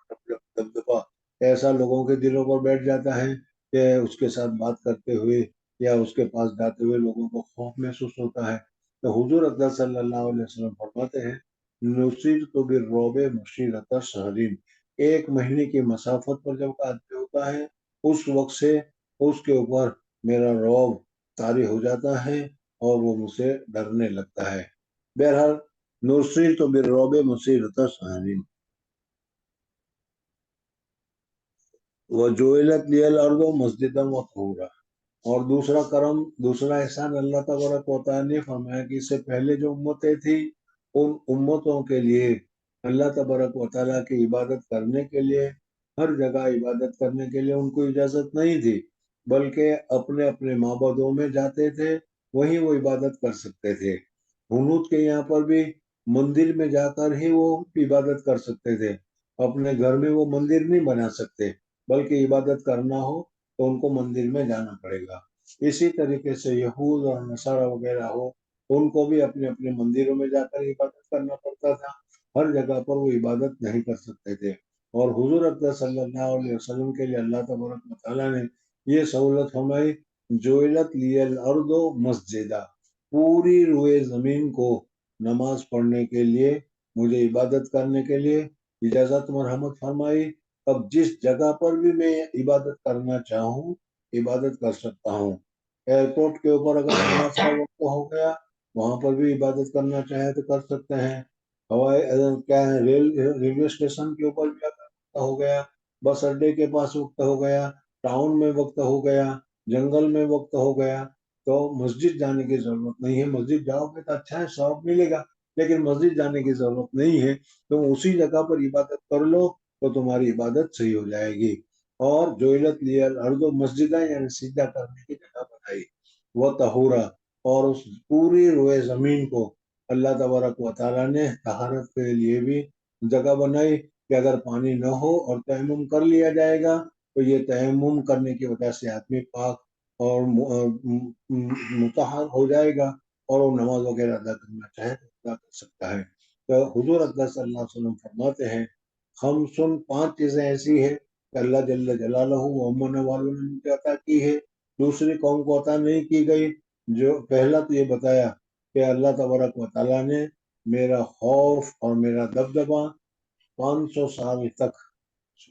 دبدبہ ایسا لوگوں کے دلوں پر بیٹھ جاتا ہے کہ اس کے ساتھ بات کرتے ہوئے یا اس کے پاس جاتے ہوئے لوگوں کو خوف محسوس ہوتا ہے۔ تو حضور اکبر صلی اللہ علیہ وسلم فرماتے ہیں نصرت بالرعب مسیرۃ شہرین، 1 مہینے کی مسافت پر جب آدمی ہوتا ہے اس وقت سے اس کے اوپر میرا رعب طاری ہو جاتا ہے اور وہ مجھ سے ڈرنے لگتا ہے۔ بہرحال نصرت بالرعب مسیرۃ شہرین وجعلت لی الارض مسجدا وطہورا، اور دوسرا کرم، دوسرا احسان اللہ تبارک و تعالیٰ نے فرمایا کہ اس سے پہلے جو امتیں تھیں ان امتوں کے لیے اللہ تبارک و تعالیٰ کی عبادت کرنے کے لیے، ہر جگہ عبادت کرنے کے لیے ان کو اجازت نہیں تھی، بلکہ اپنے اپنے معبدوں میں جاتے تھے، وہیں وہ عبادت کر سکتے تھے۔ ہنود کے یہاں پر بھی مندر میں جا کر ہی وہ عبادت کر سکتے تھے، اپنے گھر میں وہ مندر نہیں بنا سکتے، بلکہ عبادت کرنا ہو تو ان کو مندر میں جانا پڑے گا۔ اسی طریقے سے یہود اور نصارہ وغیرہ ہو، ان کو بھی اپنے اپنے مندروں میں جا کر عبادت کرنا پڑتا تھا، ہر جگہ پر وہ عبادت نہیں کر سکتے تھے۔ اور حضور اکبر صلی اللہ علیہ وسلم کے لیے اللہ تبارک و تعالیٰ نے یہ سہولت فرمائی جعلت لی الارض مسجدا، پوری روئے زمین کو نماز پڑھنے کے لیے، مجھے عبادت کرنے کے لیے اجازت مرحمت فرمائی۔ اب جس جگہ پر بھی میں عبادت کرنا چاہوں عبادت کر سکتا ہوں۔ ایئرپورٹ کے اوپر اگر نماز کا وقت ہو گیا وہاں پر بھی عبادت کرنا چاہے تو کر سکتے ہیں۔ کیا ہے ریلوے اسٹیشن کے اوپر بھی اگر وقت ہو گیا، بس اڈے کے پاس وقت ہو گیا، ٹاؤن میں وقت ہو گیا، جنگل میں وقت ہو گیا، تو مسجد جانے کی ضرورت نہیں ہے۔ مسجد جاؤ گے تو اچھا ہے، ثواب ملے گا، لیکن مسجد جانے کی ضرورت نہیں ہے، تم اسی جگہ پر عبادت کر لو تو تمہاری عبادت صحیح ہو جائے گی۔ اور جعلت لی الارض مسجدہ یعنی سجدہ کرنے کی جگہ بنائی، وطہورا، اور اس پوری روئے زمین کو اللہ تبارک و تعالیٰ نے طہارت کے لیے بھی جگہ بنائی کہ اگر پانی نہ ہو اور تیمم کر لیا جائے گا تو یہ تیمم کرنے کی وجہ سے آدمی پاک اور مطہر ہو جائے گا اور وہ نماز وغیرہ ادا کرنا چاہے تو ادا کر سکتا ہے۔ تو حضور اکبر صلی اللہ علیہ وسلم فرماتے ہیں خمسن، 5 چیزیں ایسی ہیں کہ اللہ جل جلالہ و امن والوں نے مجھے عطا کی ہے، دوسری قوم کو عطا نہیں کی گئی۔ جو پہلا تو یہ بتایا کہ اللہ تبارک و تعالیٰ نے میرا خوف اور میرا دبدبہ 500 سال تک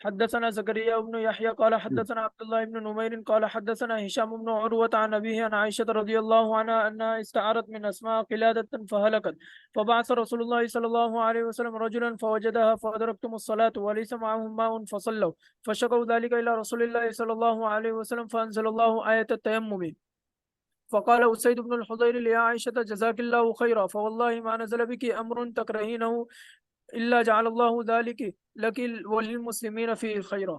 حدثنا زكريا بن يحيى قال حدثنا عبد الله بن نمير قال حدثنا هشام بن عروة عن أبيه عن عائشة رضي الله عنها أنها استعارت من أسماء قلادة فهلكت، فبعث رسول الله صلى الله عليه وسلم رجلا فوجدها فأدركتم الصلاة وليس معهم ماء فصلوا، فشكوا ذلك إلى رسول الله صلى الله عليه وسلم فأنزل الله آية التيمم. فقال أسيد بن الحضير ليا عائشة جزاك الله خيرا، فوالله ما نزل بك أمر تكرهينه إلا جعل الله ذلك لك وللمسلمين فيه خيرا.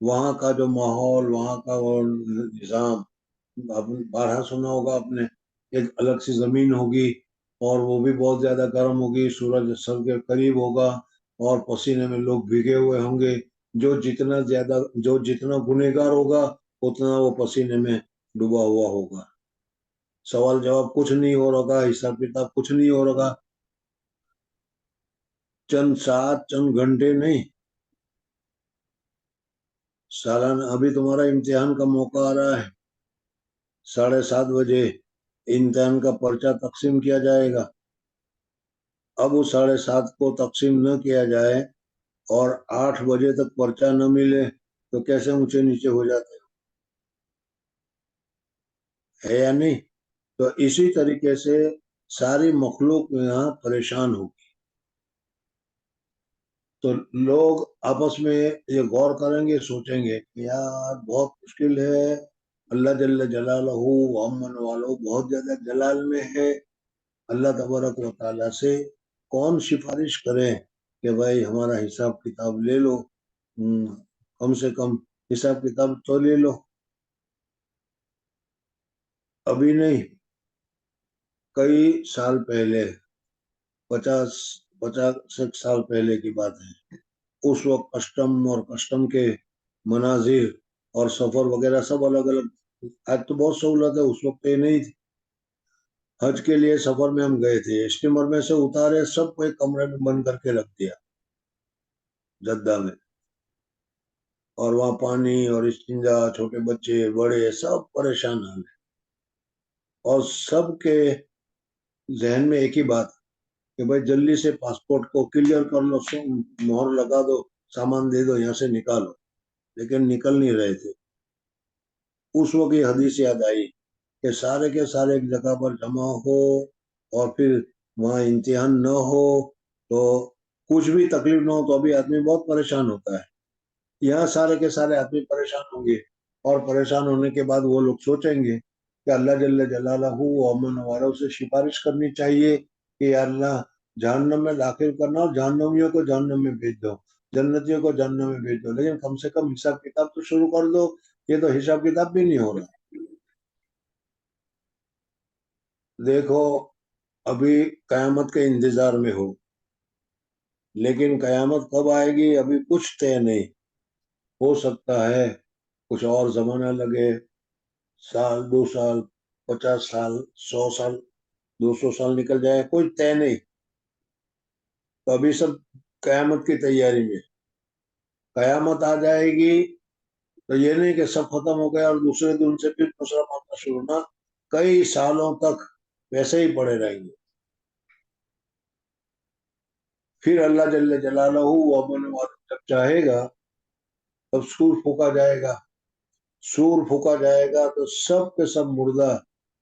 وہاں کا جو ماحول، وہاں کا وہ نظام، بارہا سنا ہوگا آپ نے، ایک الگ سی زمین ہوگی اور وہ بھی بہت زیادہ گرم ہوگی، سورج سر کے قریب ہوگا اور پسینے میں لوگ بھیگے ہوئے ہوں گے. جو جتنا گنہگار ہوگا اتنا وہ پسینے میں ڈوبا ہوا ہوگا. سوال جواب کچھ نہیں ہو رہا، حساب کتاب کچھ نہیں ہو رہا. چند ساتھ چند گھنٹے نہیں، سالانہ ابھی تمہارا امتحان کا موقع آ رہا ہے، 7:30 بجے امتحان کا پرچہ تقسیم کیا جائے گا. اب وہ 7:30 کو تقسیم نہ کیا جائے اور 8 بجے تک پرچہ نہ ملے تو کیسے اونچے نیچے ہو جاتے ہے یا نہیں؟ تو اسی طریقے سے ساری مخلوق یہاں پریشان ہوگی. تو لوگ آپس میں یہ غور کریں گے، سوچیں گے کہ یار بہت مشکل ہے، اللہ جل جلالہ ومن والو بہت زیادہ جلال میں ہے. اللہ تبارک و تعالیٰ سے کون سفارش کرے کہ بھائی ہمارا حساب کتاب لے لو، کم سے کم حساب کتاب تو لے لو. ابھی نہیں، کئی سال پہلے، 50 سال پہلے کی بات ہے. اس وقت کسٹم اور کسٹم کے مناظر اور سفر وغیرہ سب الگ الگ. آج تو بہت سہولت ہے، اس وقت یہ نہیں تھی. حج کے لیے سفر میں ہم گئے تھے، اسٹیمر میں سے اتارے، سب کو ایک کمرے میں بند کر کے رکھ دیا جدہ میں، اور وہاں پانی اور استنجا، چھوٹے بچے بڑے سب پریشان ہیں. اور سب کے ذہن میں ایک ہی بات کہ بھائی جلدی سے پاسپورٹ کو کلیئر کر لو، مہر لگا دو، سامان دے دو، یہاں سے نکالو. لیکن نکل نہیں رہے تھے. اس وقت یہ حدیث یاد آئی کہ سارے کے سارے ایک جگہ پر جمع ہو اور پھر وہاں امتحان نہ ہو تو کچھ بھی تکلیف نہ ہو تو ابھی آدمی بہت پریشان ہوتا ہے. یہاں سارے کے سارے آدمی پریشان ہوں گے اور پریشان ہونے کے بعد وہ لوگ سوچیں گے کہ اللہ جل جلالہ ومن والوں سے سفارش کرنی چاہیے کہ یا اللہ جہنم میں داخل کرنا اور جہنمیوں کو جہنم میں بھیج دو، جنتیوں کو جہنم میں بھیج دو، لیکن کم سے کم حساب کتاب تو شروع کر دو. یہ تو حساب کتاب بھی نہیں ہو رہا. دیکھو ابھی قیامت کے انتظار میں ہو، لیکن قیامت کب آئے گی ابھی کچھ طے نہیں. ہو سکتا ہے کچھ اور زمانہ لگے، 1 سال 2 سال 50 سال 100 سال 200 سال نکل جائے، کوئی طے نہیں. تو ابھی سب قیامت کی تیاری میں. قیامت آ جائے گی تو یہ نہیں کہ سب ختم ہو گیا اور دوسرے دن سے پھر دوسرا معاملہ شروع، نہ، کئی سالوں تک ویسے ہی پڑے رہیں گے. پھر اللہ جل جلالہ جب چاہے گا تب سور پھونکا جائے گا. سور پھونکا جائے گا تو سب کے سب مردہ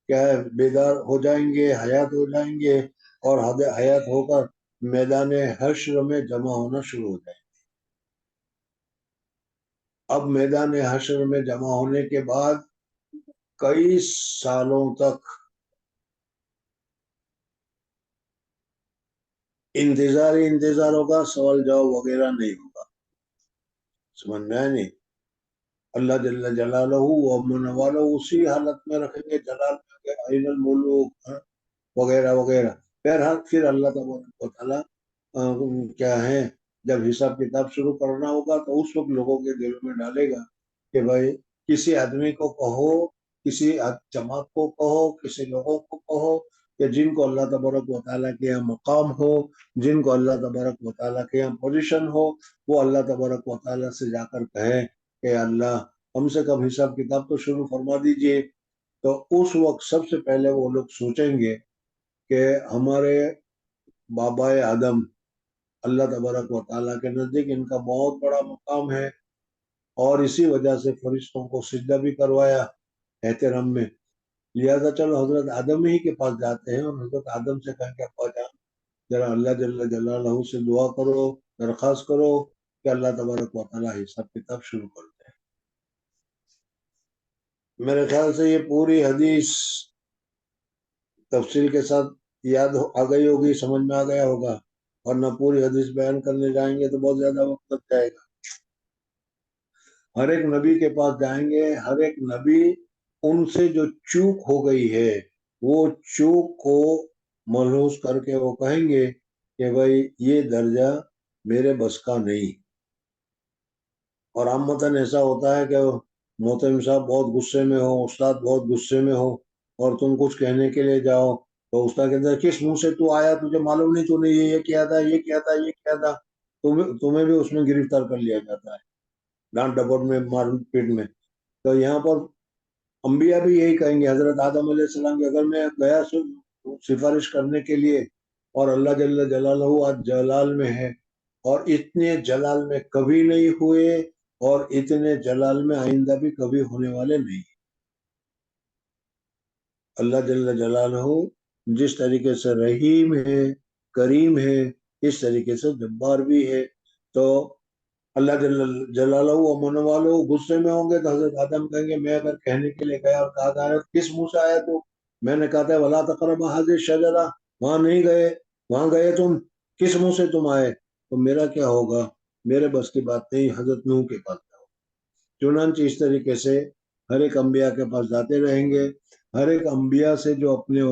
کیا ہے بیدار ہو جائیں گے، حیات ہو جائیں گے اور حیات ہو کر میدان حشر میں جمع ہونا شروع ہو جائیں گے. اب میدان حشر میں جمع ہونے کے بعد کئی سالوں تک انتظار ہی انتظار ہوگا، سوال جواب وغیرہ نہیں ہوگا. سمجھ میں آئے نہیں؟ اللہ جل جلالہ ومن والو اسی حالت میں رکھیں گے، جلال میں عین الملوک وغیرہ وغیرہ. بہرحال پھر اللہ تبارک و تعالیٰ کیا ہے، جب حساب کتاب شروع کرنا ہوگا تو اس وقت لوگوں کے دلوں میں ڈالے گا کہ بھائی کسی آدمی کو کہو، کسی جماعت کو کہو، کسی لوگوں کو کہو کہ جن کو اللہ تبارک و تعالیٰ کے یہاں مقام ہو، جن کو اللہ تبارک و تعالیٰ کے یہاں پوزیشن ہو، وہ اللہ تبارک و تعالیٰ سے جا کر کہے کہ اللہ کم سے کم حساب کتاب تو شروع فرما دیجئے. تو اس وقت سب سے پہلے وہ لوگ سوچیں گے کہ ہمارے بابا آدم اللہ تبارک و تعالیٰ کے نزدیک ان کا بہت بڑا مقام ہے اور اسی وجہ سے فرشتوں کو سجدہ بھی کروایا احترام میں. لہذا چلو حضرت آدم ہی کے پاس جاتے ہیں اور حضرت آدم سے کہیں کہ ابا جان ذرا اللہ جل جلالہ سے دعا کرو، درخواست کرو کہ اللہ تبارک و تعالیٰ حساب کتاب شروع کر دے. میرے خیال سے یہ پوری حدیث تفصیل کے ساتھ یاد آ گئی ہوگی، سمجھ میں آ گیا ہوگا، اور نہ پوری حدیث بیان کرنے جائیں گے تو بہت زیادہ وقت لگ جائے گا. ہر ایک نبی کے پاس جائیں گے، ہر ایک نبی ان سے جو چوک ہو گئی ہے وہ چوک کو ملحوظ کر کے وہ کہیں گے کہ بھائی یہ درجہ میرے بس کا نہیں. اور عامتاً ایسا ہوتا ہے کہ محترم صاحب بہت غصے میں ہو، استاد بہت غصے میں ہو، اور تم کچھ کہنے کے لیے جاؤ تو استاد کہتا ہے کس منہ سے تو آیا، تجھے معلوم نہیں تو نے یہ کیا تھا، یہ کیا تھا، یہ کیا تھا. تمہیں بھی اس میں گرفتار کر لیا جاتا ہے، ڈانٹ ڈپٹ میں، مار پیٹ میں. تو یہاں پر انبیاء بھی یہی کہیں گے. حضرت آدم علیہ السلام کہ اگر میں گیا سفارش کرنے کے لیے اور اللہ جل جلالہ آج جلال میں ہے اور اتنے جلال میں کبھی نہیں ہوئے اور اتنے جلال میں آئندہ بھی کبھی ہونے والے نہیں. اللہ جل جلالہ جس طریقے سے رحیم ہے، کریم ہے، اس طریقے سے جبار بھی ہے. تو اللہ جل جلالہ امن والو غصے میں ہوں گے تو حضرت آدم کہیں گے میں اگر کہنے کے لیے گیا اور کہا تھا کس منہ سے آیا تو میں نے کہا تھا ولا تقربوا هذه الشجرة، وہاں نہیں گئے، وہاں گئے تم، کس منہ سے تم آئے، تو میرا کیا ہوگا، میرے بس کی بات نہیں. حضرت نوح کے پاس جاؤ. چنانچہ اس طریقے سے ہر ایک انبیاء کے پاس جاتے رہیں گے. ہر ایک انبیاء سے جو اپنے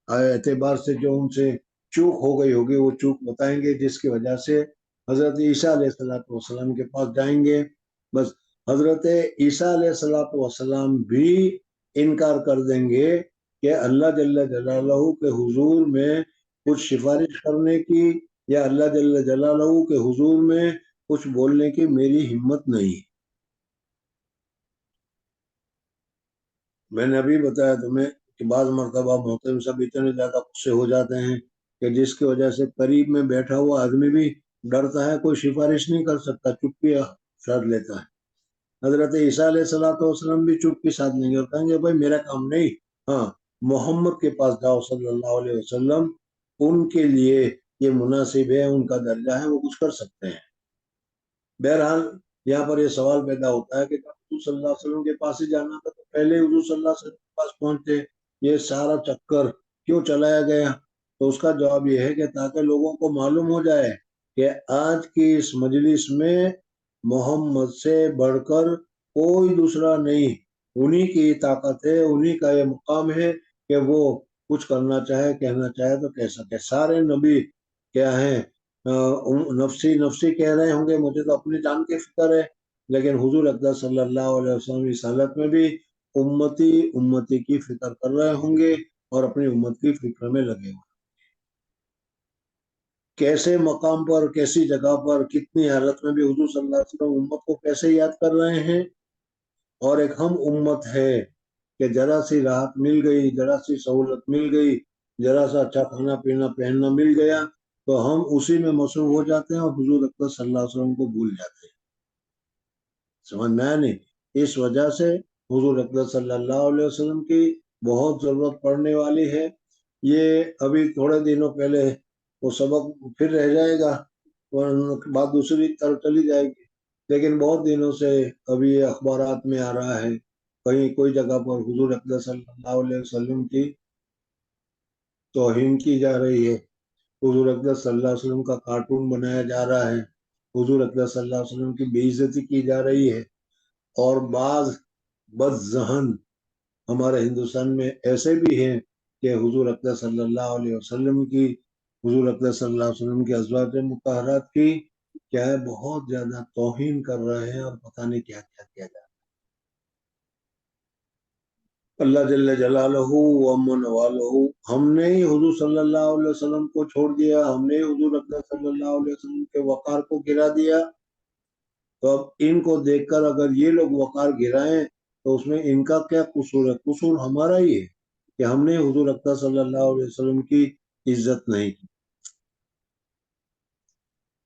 اعتبار سے جو ان سے چوک ہو گئی ہوگی وہ چوک بتائیں گے، جس کی وجہ سے حضرت عیسیٰ علیہ السلام کے پاس جائیں گے. بس حضرت عیسیٰ علیہ السلام بھی انکار کر دیں گے کہ اللہ جل جلالہ کے حضور میں کچھ سفارش کرنے کی یا اللہ جل جلالہ کے حضور میں کچھ بولنے کی میری ہمت نہیں. میں نے ابھی بتایا تمہیں کہ بعض مرتبہ محترم سب اتنے زیادہ غصے ہو جاتے ہیں کہ جس کی وجہ سے قریب میں بیٹھا ہوا آدمی بھی ڈرتا ہے، کوئی سفارش نہیں کر سکتا، چپی ساتھ لیتا ہے. حضرت عیسیٰ علیہ السلام بھی چپی ساتھ لیں گے اور کہیں گے بھائی میرا کام نہیں، ہاں محمد کے پاس جاؤ صلی اللہ علیہ وسلم، ان کے لیے یہ مناسب ہے، ان کا درجہ ہے، وہ کچھ کر سکتے ہیں. بہرحال یہاں پر یہ سوال پیدا ہوتا ہے کہ حضور صلی اللہ علیہ وسلم کے پاس ہی جانا تھا تو پہلے حضور صلی اللہ علیہ وسلم کے پاس پہنچتے، یہ سارا چکر کیوں چلایا گیا؟ تو اس کا جواب یہ ہے کہ تاکہ لوگوں کو معلوم ہو جائے کہ آج کی اس مجلس میں محمد سے بڑھ کر کوئی دوسرا نہیں، انہی کی طاقت ہے، انہی کا یہ مقام ہے کہ وہ کچھ کرنا چاہے، کہنا چاہے تو کہہ سکے. سارے نبی کیا ہیں، نفسی نفسی کہہ رہے ہوں گے، مجھے تو اپنی جان کی فکر ہے، لیکن حضور اقدس صلی اللہ علیہ وسلم اس حالت میں بھی امتی امتی کی فکر کر رہے ہوں گے اور اپنی امت کی فکر میں لگے ہوئے. کیسے مقام پر، کیسی جگہ پر، کتنی حالت میں بھی حضور صلی اللہ علیہ وسلم امت کو کیسے یاد کر رہے ہیں. اور ایک ہم امت ہے کہ ذرا سی راحت مل گئی، ذرا سی سہولت مل گئی، ذرا سا اچھا کھانا پینا پہننا مل گیا تو ہم اسی میں مصروف ہو جاتے ہیں اور حضور اکرم صلی اللہ علیہ وسلم کو بھول جاتے ہیں. سمجھ میں آیا نہیں؟ اس وجہ سے حضور اکرم صلی اللہ علیہ وسلم کی بہت ضرورت پڑنے والی ہے. یہ ابھی تھوڑے دنوں پہلے وہ سبق پھر رہ جائے گا، بات دوسری طرف چلی جائے گی، لیکن بہت دنوں سے ابھی یہ اخبارات میں آ رہا ہے، کہیں کوئی جگہ پر حضور اکرم صلی اللہ علیہ وسلم کی توہین کی جا رہی ہے، حضور اکرم صلی اللہ علیہ وسلم کا کارٹون بنایا جا رہا ہے، حضور اکرم صلی اللہ علیہ وسلم کی بے عزتی کی جا رہی ہے. اور بعض بد ذہن ہمارے ہندوستان میں ایسے بھی ہیں کہ حضور اکرم صلی اللہ علیہ وسلم کی، حضور اکرم صلی اللہ علیہ وسلم کی ازواج مطہرات کی کیا ہے بہت زیادہ توہین کر رہے ہیں اور پتہ نہیں کیا کیا کیا جا رہا ہے. اللہ جل جلالہ ومن والہ، ہم نے ہی حضور صلی اللہ علیہ وسلم کو چھوڑ دیا، ہم نے حضور اکرم صلی اللہ علیہ وسلم کے وقار کو گرا دیا. تو اب ان کو دیکھ کر اگر یہ لوگ وقار گرائیں تو اس میں ان کا کیا قصور ہے؟ قصور ہمارا ہی ہے کہ ہم نے حضور اکرم صلی اللہ علیہ وسلم کی عزت نہیں کی.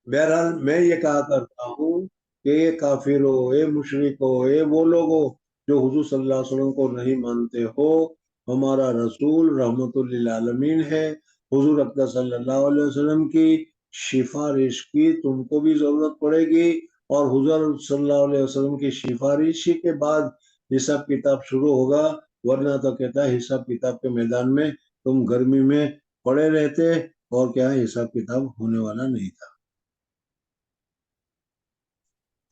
بہرحال میں یہ کہا کرتا ہوں کہ یہ کافروں، اے مشرکوں، اے وہ لوگوں جو حضور صلی اللہ علیہ وسلم کو نہیں مانتے ہو، ہمارا رسول رحمت للعالمین ہے. حضور اکرم صلی اللہ علیہ وسلم کی سفارش کی تم کو بھی ضرورت پڑے گی، اور حضور صلی اللہ علیہ وسلم کی سفارشی کے بعد حساب کتاب شروع ہوگا، ورنہ تو کہتا ہے حساب کتاب کے میدان میں تم گرمی میں پڑے رہتے اور کیا حساب کتاب ہونے والا نہیں تھا.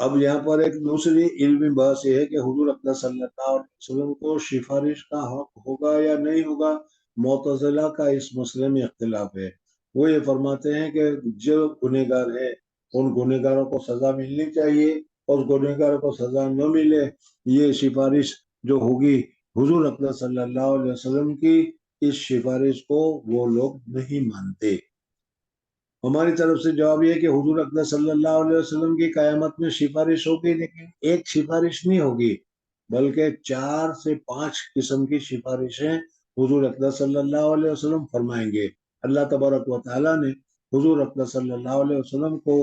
اب یہاں پر ایک دوسری علمی بحث یہ ہے کہ حضور اقدس صلی اللہ علیہ وسلم کو سفارش کا حق ہوگا یا نہیں ہوگا. معتزلہ کا اس مسئلے میں اختلاف ہے. وہ یہ فرماتے ہیں کہ جو گنہگار ہے ان گنہگاروں کو سزا ملنی چاہیے، اور اس گنہگاروں کو سزا نہ ملے یہ سفارش جو ہوگی حضور اقدس صلی اللہ علیہ وسلم کی، اس سفارش کو وہ لوگ نہیں مانتے. ہماری طرف سے جواب یہ ہے کہ حضور اقدس صلی اللہ علیہ وسلم کی قیامت میں سفارش ہوگی، لیکن ایک سفارش نہیں ہوگی بلکہ 4 سے 5 قسم کی سفارشیں حضور اقدس صلی اللہ علیہ وسلم فرمائیں گے. اللہ تبارک و تعالیٰ نے حضور اقدس صلی اللہ علیہ وسلم کو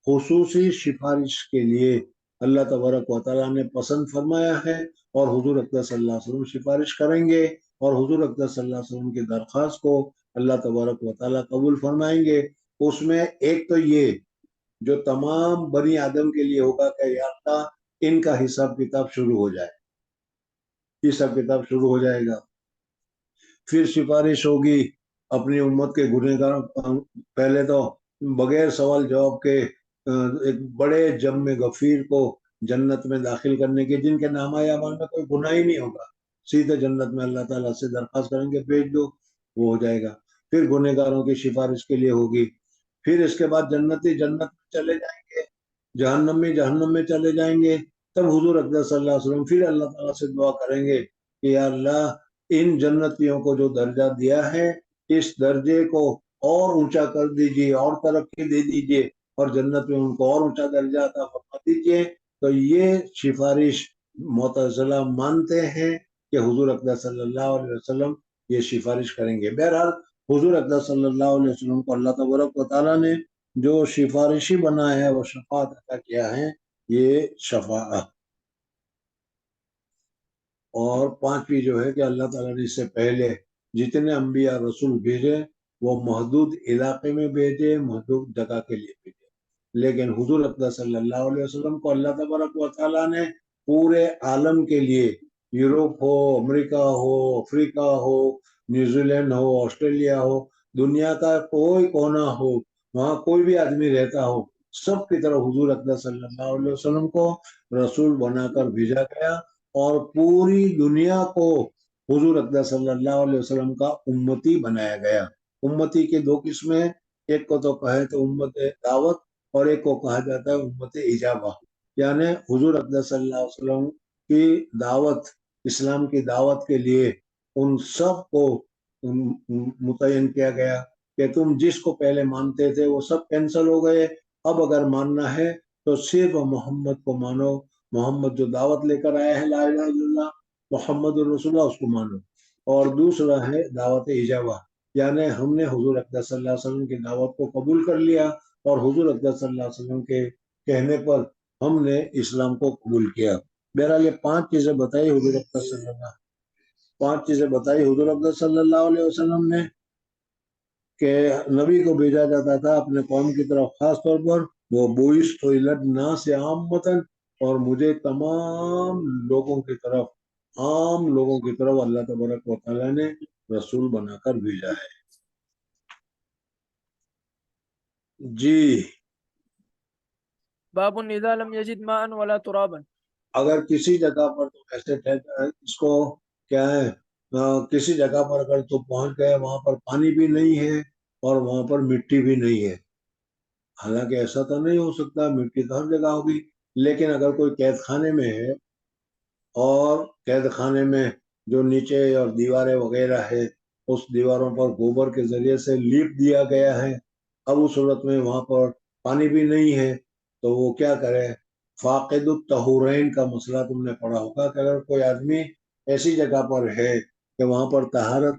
خصوصی سفارش کے لیے اللہ تبارک و تعالیٰ نے پسند فرمایا ہے، اور حضور اقدس صلی اللہ علیہ وسلم سفارش کریں گے، اور حضور اقدس صلی اللہ علیہ وسلم کی درخواست کو اللہ تبارک و تعالیٰ قبول فرمائیں گے. اس میں ایک تو یہ جو تمام بنی آدم کے لیے ہوگا کہ یا اللہ ان کا حساب کتاب شروع ہو جائے، حساب کتاب شروع ہو جائے گا. پھر سفارش ہوگی اپنی امت کے گنہگاروں، پہلے تو بغیر سوال جواب کے ایک بڑے جم میں غفیر کو جنت میں داخل کرنے کے، جن کے نامہ اعمال میں کوئی گناہ ہی نہیں ہوگا، سیدھے جنت میں اللہ تعالیٰ سے درخواست کریں گے بھیج دو، وہ ہو جائے گا. پھر گنہگاروں کی سفارش کے لیے ہوگی. پھر اس کے بعد جنتی جنت میں چلے جائیں گے، جہنمی جہنم میں چلے جائیں گے. تب حضور اقدس صلی اللہ علیہ وسلم پھر اللہ تعالیٰ سے دعا کریں گے کہ یا اللہ ان جنتیوں کو جو درجہ دیا ہے اس درجے کو اور اونچا کر دیجیے، اور ترقی دے دیجیے، اور جنت میں ان کو اور اونچا درجہ عطا فرما دیجیے. تو یہ سفارش معتزلہ مانتے ہیں کہ حضور اقدس صلی اللہ علیہ وسلم یہ سفارش کریں گے. بہرحال حضور اقدس صلی اللہ علیہ وسلم کو اللہ تبارک و تعالیٰ نے جو سفارشی بنایا ہے وہ شفاعت عطا کیا ہے، یہ شفاعت. اور پانچویں جو ہے کہ اللہ تعالیٰ نے اس سے پہلے جتنے انبیاء رسول بھیجے وہ محدود علاقے میں بھیجے، محدود جگہ کے لیے بھیجے، لیکن حضور اقدس صلی اللہ علیہ وسلم کو اللہ تبارک و تعالیٰ نے پورے عالم کے لیے، یوروپ ہو، امریکہ ہو، افریقہ ہو، نیوزی لینڈ ہو، آسٹریلیا ہو، دنیا کا کوئی کونا ہو، وہاں کوئی بھی آدمی رہتا ہو، سب کی طرف حضور اقدس صلی اللہ علیہ وسلم کو رسول بنا کر بھیجا گیا، اور پوری دنیا کو حضور اقدس صلی اللہ علیہ وسلم کا امتی بنایا گیا. امتی کے دو قسمیں، ایک کو تو کہے تو امت دعوت، اور ایک کو کہا جاتا ہے امت اجابہ. یعنی حضور اقدس صلی اللہ علیہ وسلم کی دعوت، اسلام کی دعوت کے لیے ان سب کو متعین کیا گیا کہ تم جس کو پہلے مانتے تھے وہ سب کینسل ہو گئے، اب اگر ماننا ہے تو صرف محمد کو مانو، محمد جو دعوت لے کر آیا ہے لا الہ الا اللہ محمد الرسول اللہ، اس کو مانو. اور دوسرا ہے دعوت اجابہ، یعنی ہم نے حضور اقدس صلی اللہ علیہ وسلم کی دعوت کو قبول کر لیا، اور حضور اقدس صلی اللہ علیہ وسلم کے کہنے پر ہم نے اسلام کو قبول کیا. بہرحال یہ 5 چیزیں بتائی حضور اقدس صلی اللہ 5 چیزیں بتائی حضور اقدس صلی اللہ علیہ وسلم نے کہ نبی کو بھیجا جاتا تھا اپنے قوم کی طرف، خاص طور پر وہ بعثت الی الناس عامۃ، اور مجھے تمام لوگوں کی طرف، عام لوگوں کی طرف اللہ تبارک و تعالیٰ نے رسول بنا کر بھیجا ہے. جی باب اذا لم یجد ماء ولا ترابا. اگر کسی جگہ پر تو ایسے اس کو کیا ہے، کسی جگہ پر اگر تو پہنچ گئے وہاں پر پانی بھی نہیں ہے اور وہاں پر مٹی بھی نہیں ہے، حالانکہ ایسا تو نہیں ہو سکتا، مٹی تو ہر جگہ ہوگی، لیکن اگر کوئی قید خانے میں ہے اور قید خانے میں جو نیچے اور دیواریں وغیرہ ہے اس دیواروں پر گوبر کے ذریعے سے لیپ دیا گیا ہے، اب اس صورت میں وہاں پر پانی بھی نہیں ہے تو وہ کیا کرے؟ فاقد الطہورین کا مسئلہ تم نے پڑھا ہوگا کہ اگر کوئی آدمی ایسی جگہ پر ہے کہ وہاں پر طہارت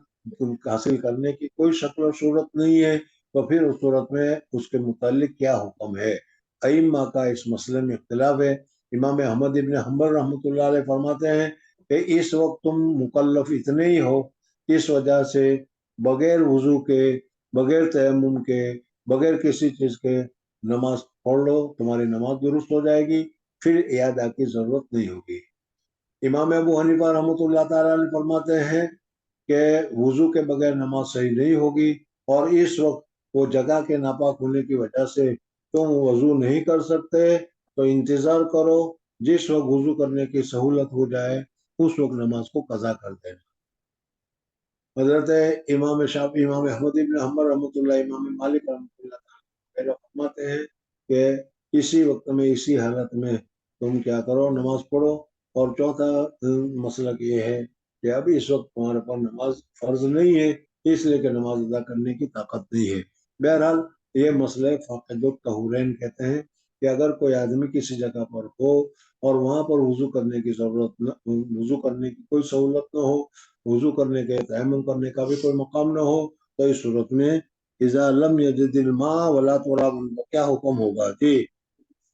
حاصل کرنے کی کوئی شکل و صورت نہیں ہے تو پھر اس صورت میں اس کے متعلق کیا حکم ہے. ائمہ کا اس مسئلے میں اختلاف ہے. امام احمد ابن حنبل رحمۃ اللہ علیہ فرماتے ہیں کہ اس وقت تم مکلف اتنے ہی ہو، اس وجہ سے بغیر وضو کے، بغیر تیمم کے، بغیر کسی چیز کے نماز پڑھ لو، تمہاری نماز درست ہو جائے گی، پھر اعادہ کی ضرورت نہیں ہوگی. امام ابو حنیفہ رحمۃ اللہ تعالیٰ علیہ فرماتے ہیں کہ وضو کے بغیر نماز صحیح نہیں ہوگی، اور اس وقت وہ جگہ کے ناپاک ہونے کی وجہ سے تم وضو نہیں کر سکتے تو انتظار کرو جس وقت وضو کرنے کی سہولت ہو جائے اس وقت نماز کو قضا کر دینا۔ حضرت امام شافعی، امام احمد بن حنبل رحمۃ اللہ، امام مالک رحمۃ اللہ تعالیٰ فرماتے ہیں کہ اسی وقت میں اسی حالت میں تم کیا کرو، نماز پڑھو۔ اور چوتھا مسئلہ یہ ہے کہ ابھی اس وقت تمہارے پر نماز فرض نہیں ہے، اس لیے کہ نماز ادا کرنے کی طاقت نہیں ہے۔ بہرحال یہ مسئلہ فاقد الطہورین کہتے ہیں کہ اگر کوئی آدمی کسی جگہ پر ہو اور وہاں پر وضو کرنے کی ضرورت نہ، وضو کرنے کی کوئی سہولت نہ ہو، وضو کرنے کے، تیمم کرنے کا بھی کوئی مقام نہ ہو، تو اس صورت میں اذا لم یجد الماء ولا تراب، کیا حکم ہوگا؟ جی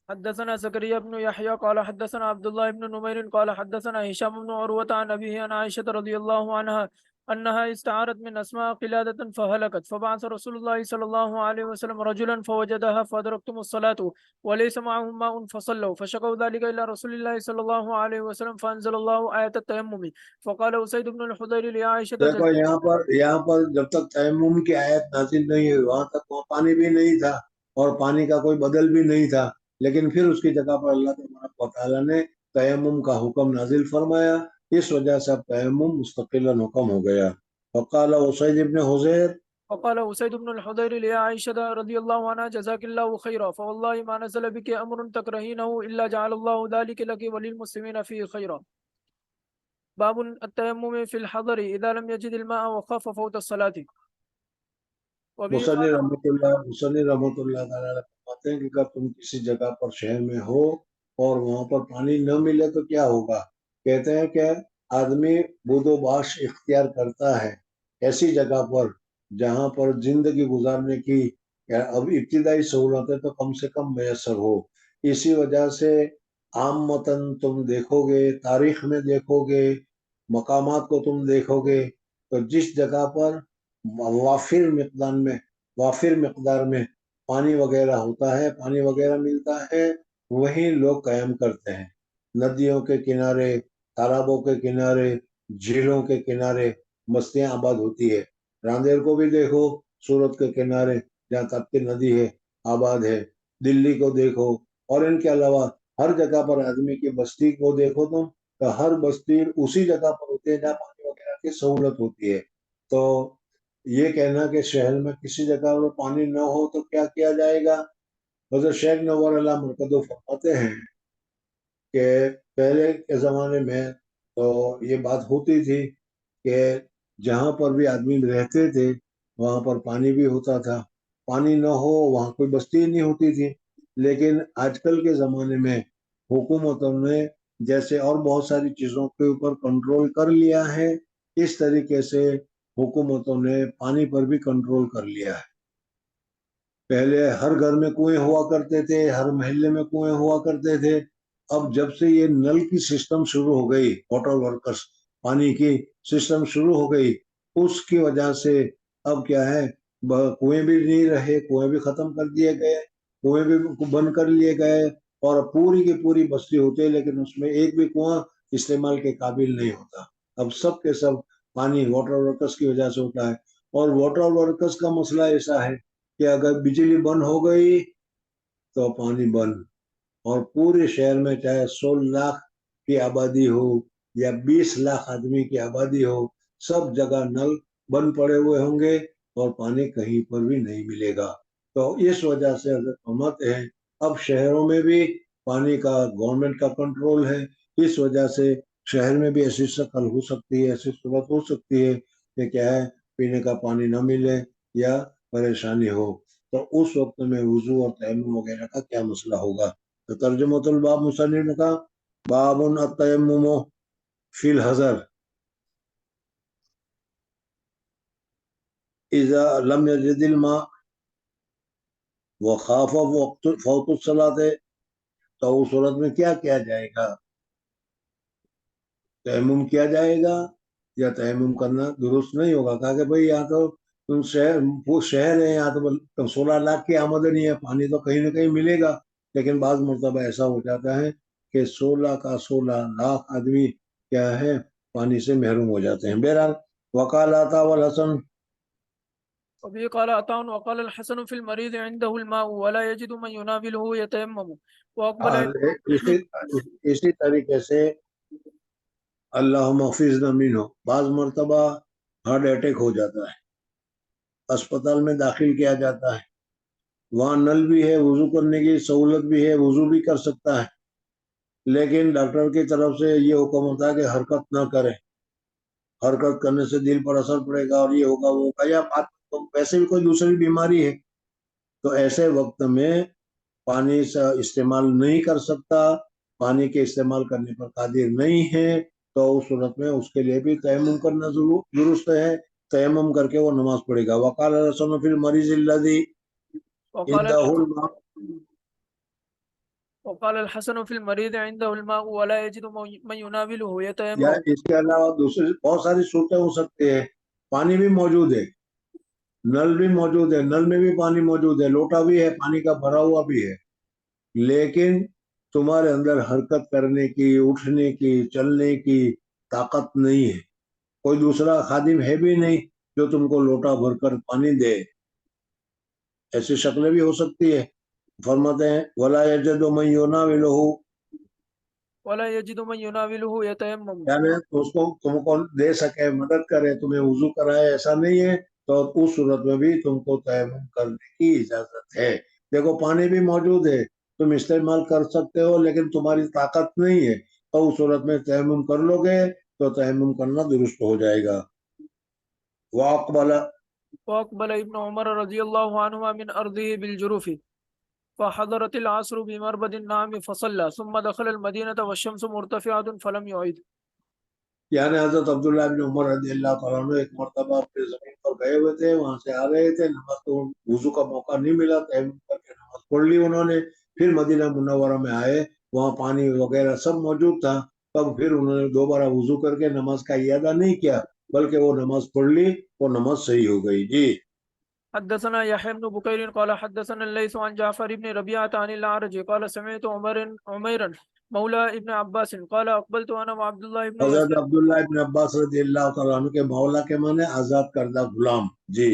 حدثنا زكريا بن يحيى قال حدثنا عبد الله بن نمير قال حدثنا هشام بن عروة عن أبيه عن عائشة رضي الله عنها أنها استعارت من أسماء قلادة فهلكت، فبعث رسول الله صلى الله عليه وسلم رجلا فوجدها فأدركتم الصلاة وليس معهم ماء فصلوا، فشكوا ذلك إلى رسول الله صلى الله عليه وسلم فأنزل الله آية التيمم، فقال أسيد بن الحضير لعائشة دیکھو یہاں پر جب تک تیمم کی آیت نازل نہیں ہوئی وہاں تک وہاں پانی بھی نہیں تھا اور پانی کا کوئی بدل بھی نہیں تھا، لیکن پھر اس کی جگہ پر اللہ تبارک و تعالیٰ نے تیمم کا حکم نازل فرمایا، اس وجہ سے اب تیمم مستقلا حکم ہو گیا۔ وقال اسید ابن حضیر، وقال أسيد بن الحضير لعائشة رضي الله عنها جزاك الله خيرا فوالله ما نزل بك أمر تكرهينه إلا جعل الله ذلك لك وللمسلمين فيه خيرا. باب التيمم في الحضر إذا لم يجد الماء وخاف فوت الصلاة. وبه مصنف قال رحمۃ اللہ تعالیٰ فرماتے ہیں کہ اگر تم کسی جگہ پر شہر میں ہو اور وہاں پر پانی نہ ملے تو کیا ہوگا؟ کہتے ہیں کہ آدمی بود و باش اختیار کرتا ہے ایسی جگہ پر جہاں پر زندگی گزارنے کی اب ابتدائی سہولتیں تو کم سے کم میسر ہو۔ اسی وجہ سے عامتاً تم دیکھو گے، تاریخ میں دیکھو گے، مقامات کو تم دیکھو گے، تو جس جگہ پر وافر مقدار میں پانی وغیرہ ہوتا ہے، پانی وغیرہ ملتا ہے، وہیں لوگ قیام کرتے ہیں۔ ندیوں کے کنارے، تالابوں کے کنارے، جھیلوں کے کنارے بستیاں آباد ہوتی ہے۔ راندیر کو بھی دیکھو، سورت کے کنارے جہاں تپتی ندی ہے آباد ہے، دلی کو دیکھو، اور ان کے علاوہ ہر جگہ پر آدمی کی بستی کو دیکھو تم، تو ہر بستی اسی جگہ پر ہوتی ہے جہاں پانی وغیرہ کی سہولت ہوتی ہے۔ تو یہ کہنا کہ شہر میں کسی جگہ پر پانی نہ ہو تو کیا کیا جائے گا؟ حضرت شیخ نور اللہ مرکزو فرماتے ہیں کہ پہلے کے زمانے میں تو یہ بات ہوتی تھی کہ جہاں پر بھی آدمی رہتے تھے وہاں پر پانی بھی ہوتا تھا، پانی نہ ہو وہاں کوئی بستی نہیں ہوتی تھی۔ لیکن آج کل کے زمانے میں حکومتوں نے جیسے اور بہت ساری چیزوں کے اوپر کنٹرول کر لیا ہے، اس طریقے سے حکومتوں نے پانی پر بھی کنٹرول کر لیا ہے۔ پہلے ہر گھر میں کنویں ہوا کرتے تھے، ہر محلے میں کنویں ہوا کرتے تھے۔ اب جب سے یہ نل کی سسٹم شروع ہو گئی، واٹر ورکرز پانی کی سسٹم شروع ہو گئی، اس کی وجہ سے اب کیا ہے، کنویں بھی نہیں رہے، کنویں بھی ختم کر دیے گئے، کنویں بھی بند کر لیے گئے، اور پوری کی پوری بستی ہوتی ہے لیکن اس میں ایک بھی کنواں استعمال کے قابل نہیں ہوتا۔ اب سب کے سب پانی واٹر ورکرز کی وجہ سے ہوتا ہے۔ اور واٹر ورکرز کا مسئلہ ایسا ہے کہ اگر بجلی بند ہو گئی تو پانی بند، اور پورے شہر میں چاہے 16 لاکھ کی آبادی ہو یا 20 لاکھ آدمی کی آبادی ہو، سب جگہ نل بند پڑے ہوئے ہوں گے اور پانی کہیں پر بھی نہیں ملے گا۔ تو اس وجہ سے حضرت فرماتے ہیں اب شہروں میں بھی پانی کا گورنمنٹ کا کنٹرول ہے، اس وجہ سے شہر میں بھی ایسی شکل ہو سکتی ہے، ایسی صورت ہو سکتی ہے کہ کیا ہے، پینے کا پانی نہ ملے یا پریشانی ہو، تو اس وقت میں وضو اور تیمم وغیرہ کا کیا مسئلہ ہوگا؟ تو ترجمۃ الباب مصنف نے کہا باب التیمم فی الحضر اذا لم یجد الماء وخاف فوت الصلاۃ، تو اس صورت میں کیا کیا جائے گا؟ تیمم کیا جائے گا یا تیمم کرنا درست نہیں ہوگا؟ کہا کہ بھئی یہاں تو تم شہر ہے، یہاں تو 16 لاکھ کی آمدنی ہے، پانی تو کہیں نہ کہیں ملے گا، لیکن بعض مرتبہ ایسا ہو جاتا ہے کہ 16 لاکھ آدمی کیا ہے، پانی سے محروم ہو جاتے ہیں۔ بہرحال وقال عطا والحسن وبه قال عطاء وقال الحسن في المريض عنده الماء ولا يجد من يناوله يتيمم وأقبل اسی اسی طریقے سے اللہم احفظنا منہ، بعض مرتبہ ہارٹ اٹیک ہو جاتا ہے، اسپتال میں داخل کیا جاتا ہے، وہاں نل بھی ہے، وضو کرنے کی سہولت بھی ہے، وضو بھی کر سکتا ہے، لیکن ڈاکٹر کی طرف سے یہ حکم ہوتا ہے کہ حرکت نہ کرے، حرکت کرنے سے دل پر اثر پڑے گا اور یہ ہوگا وہ ہوگا، یا ویسے بھی کوئی دوسری بیماری ہے، تو ایسے وقت میں پانی سے استعمال نہیں کر سکتا، پانی کے استعمال کرنے پر قادر نہیں ہے، تو اس صورت میں اس کے لیے بھی تیمم کرنا درست ہے، تیمم کر کے وہ نماز پڑھے گا۔ وقال الحسن فی المریض الذی وقال عنده الماء، وقال الحسن في المريض عنده الماء ولا يجد من يناوله یا يتيمم اس کے علاوہ دوسری بہت ساری صورتیں ہو سکتی ہیں، پانی بھی موجود ہے، نل بھی موجود ہے، نل میں بھی پانی موجود ہے، لوٹا بھی ہے، پانی کا بھرا ہوا بھی ہے، لیکن تمہارے اندر حرکت کرنے کی، اٹھنے کی، چلنے کی طاقت نہیں ہے، کوئی دوسرا خادم ہے بھی نہیں جو تم کو لوٹا بھر کر پانی دے، ایسی شکلیں بھی ہو سکتی ہے۔ فرماتے ہیں وَلَا يَجِدُ مَن يُنَاوِلُهُ، ولا يجد من يناوله يتيمم یعنی اس کو تم کو دے سکے، مدد کرے، تمہیں وضو کرائے، ایسا نہیں ہے، تو اس صورت میں بھی تم کو تیمم کرنے کی اجازت ہے۔ دیکھو پانی بھی موجود ہے، تم استعمال کر سکتے ہو، لیکن تمہاری طاقت نہیں ہے، تو اس صورت میں تیمم کر لو گے تو تیمم کرنا درست ہو جائے گا۔ وَأَقْبَلَ، وأقبل ابن عمر رضي الله عنهما من أرضه بالجروف فحضرت العصر بمربد النعم فصلى ثم دخل المدينة والشمس مرتفعة فلم يعيد۔ یعنی حضرت عبداللہ ابن عمر رضی اللہ تعالیٰ عنہ ایک مرتبہ اپنے زمین پر گئے ہوئے تھے، وہاں سے آ رہے تھے، نماز تو وضو کا موقع نہیں ملا، تیمم کر کے نماز پڑھ لی انہوں نے، پھر مدینہ منورہ میں آئے، وہاں پانی وغیرہ سب موجود تھا، تب پھر انہوں نے دوبارہ وضو کر کے نماز کا اعادہ نہیں کیا، بلکہ وہ نماز پڑھ لی، وہ نماز صحیح ہو گئی۔ جی حدثنا يحيى بن بكير قال حدثنا الليث عن جعفر بن ربيعة عن الأعرج قال سمعت عميرا مولى ابن عباس قال أقبلت أنا وعبد الله بن حضرت يسار عبداللہ ابن عباس رضی اللہ تعالیٰ عنہ کے مولا کے معنی آزاد کردہ غلام۔ جی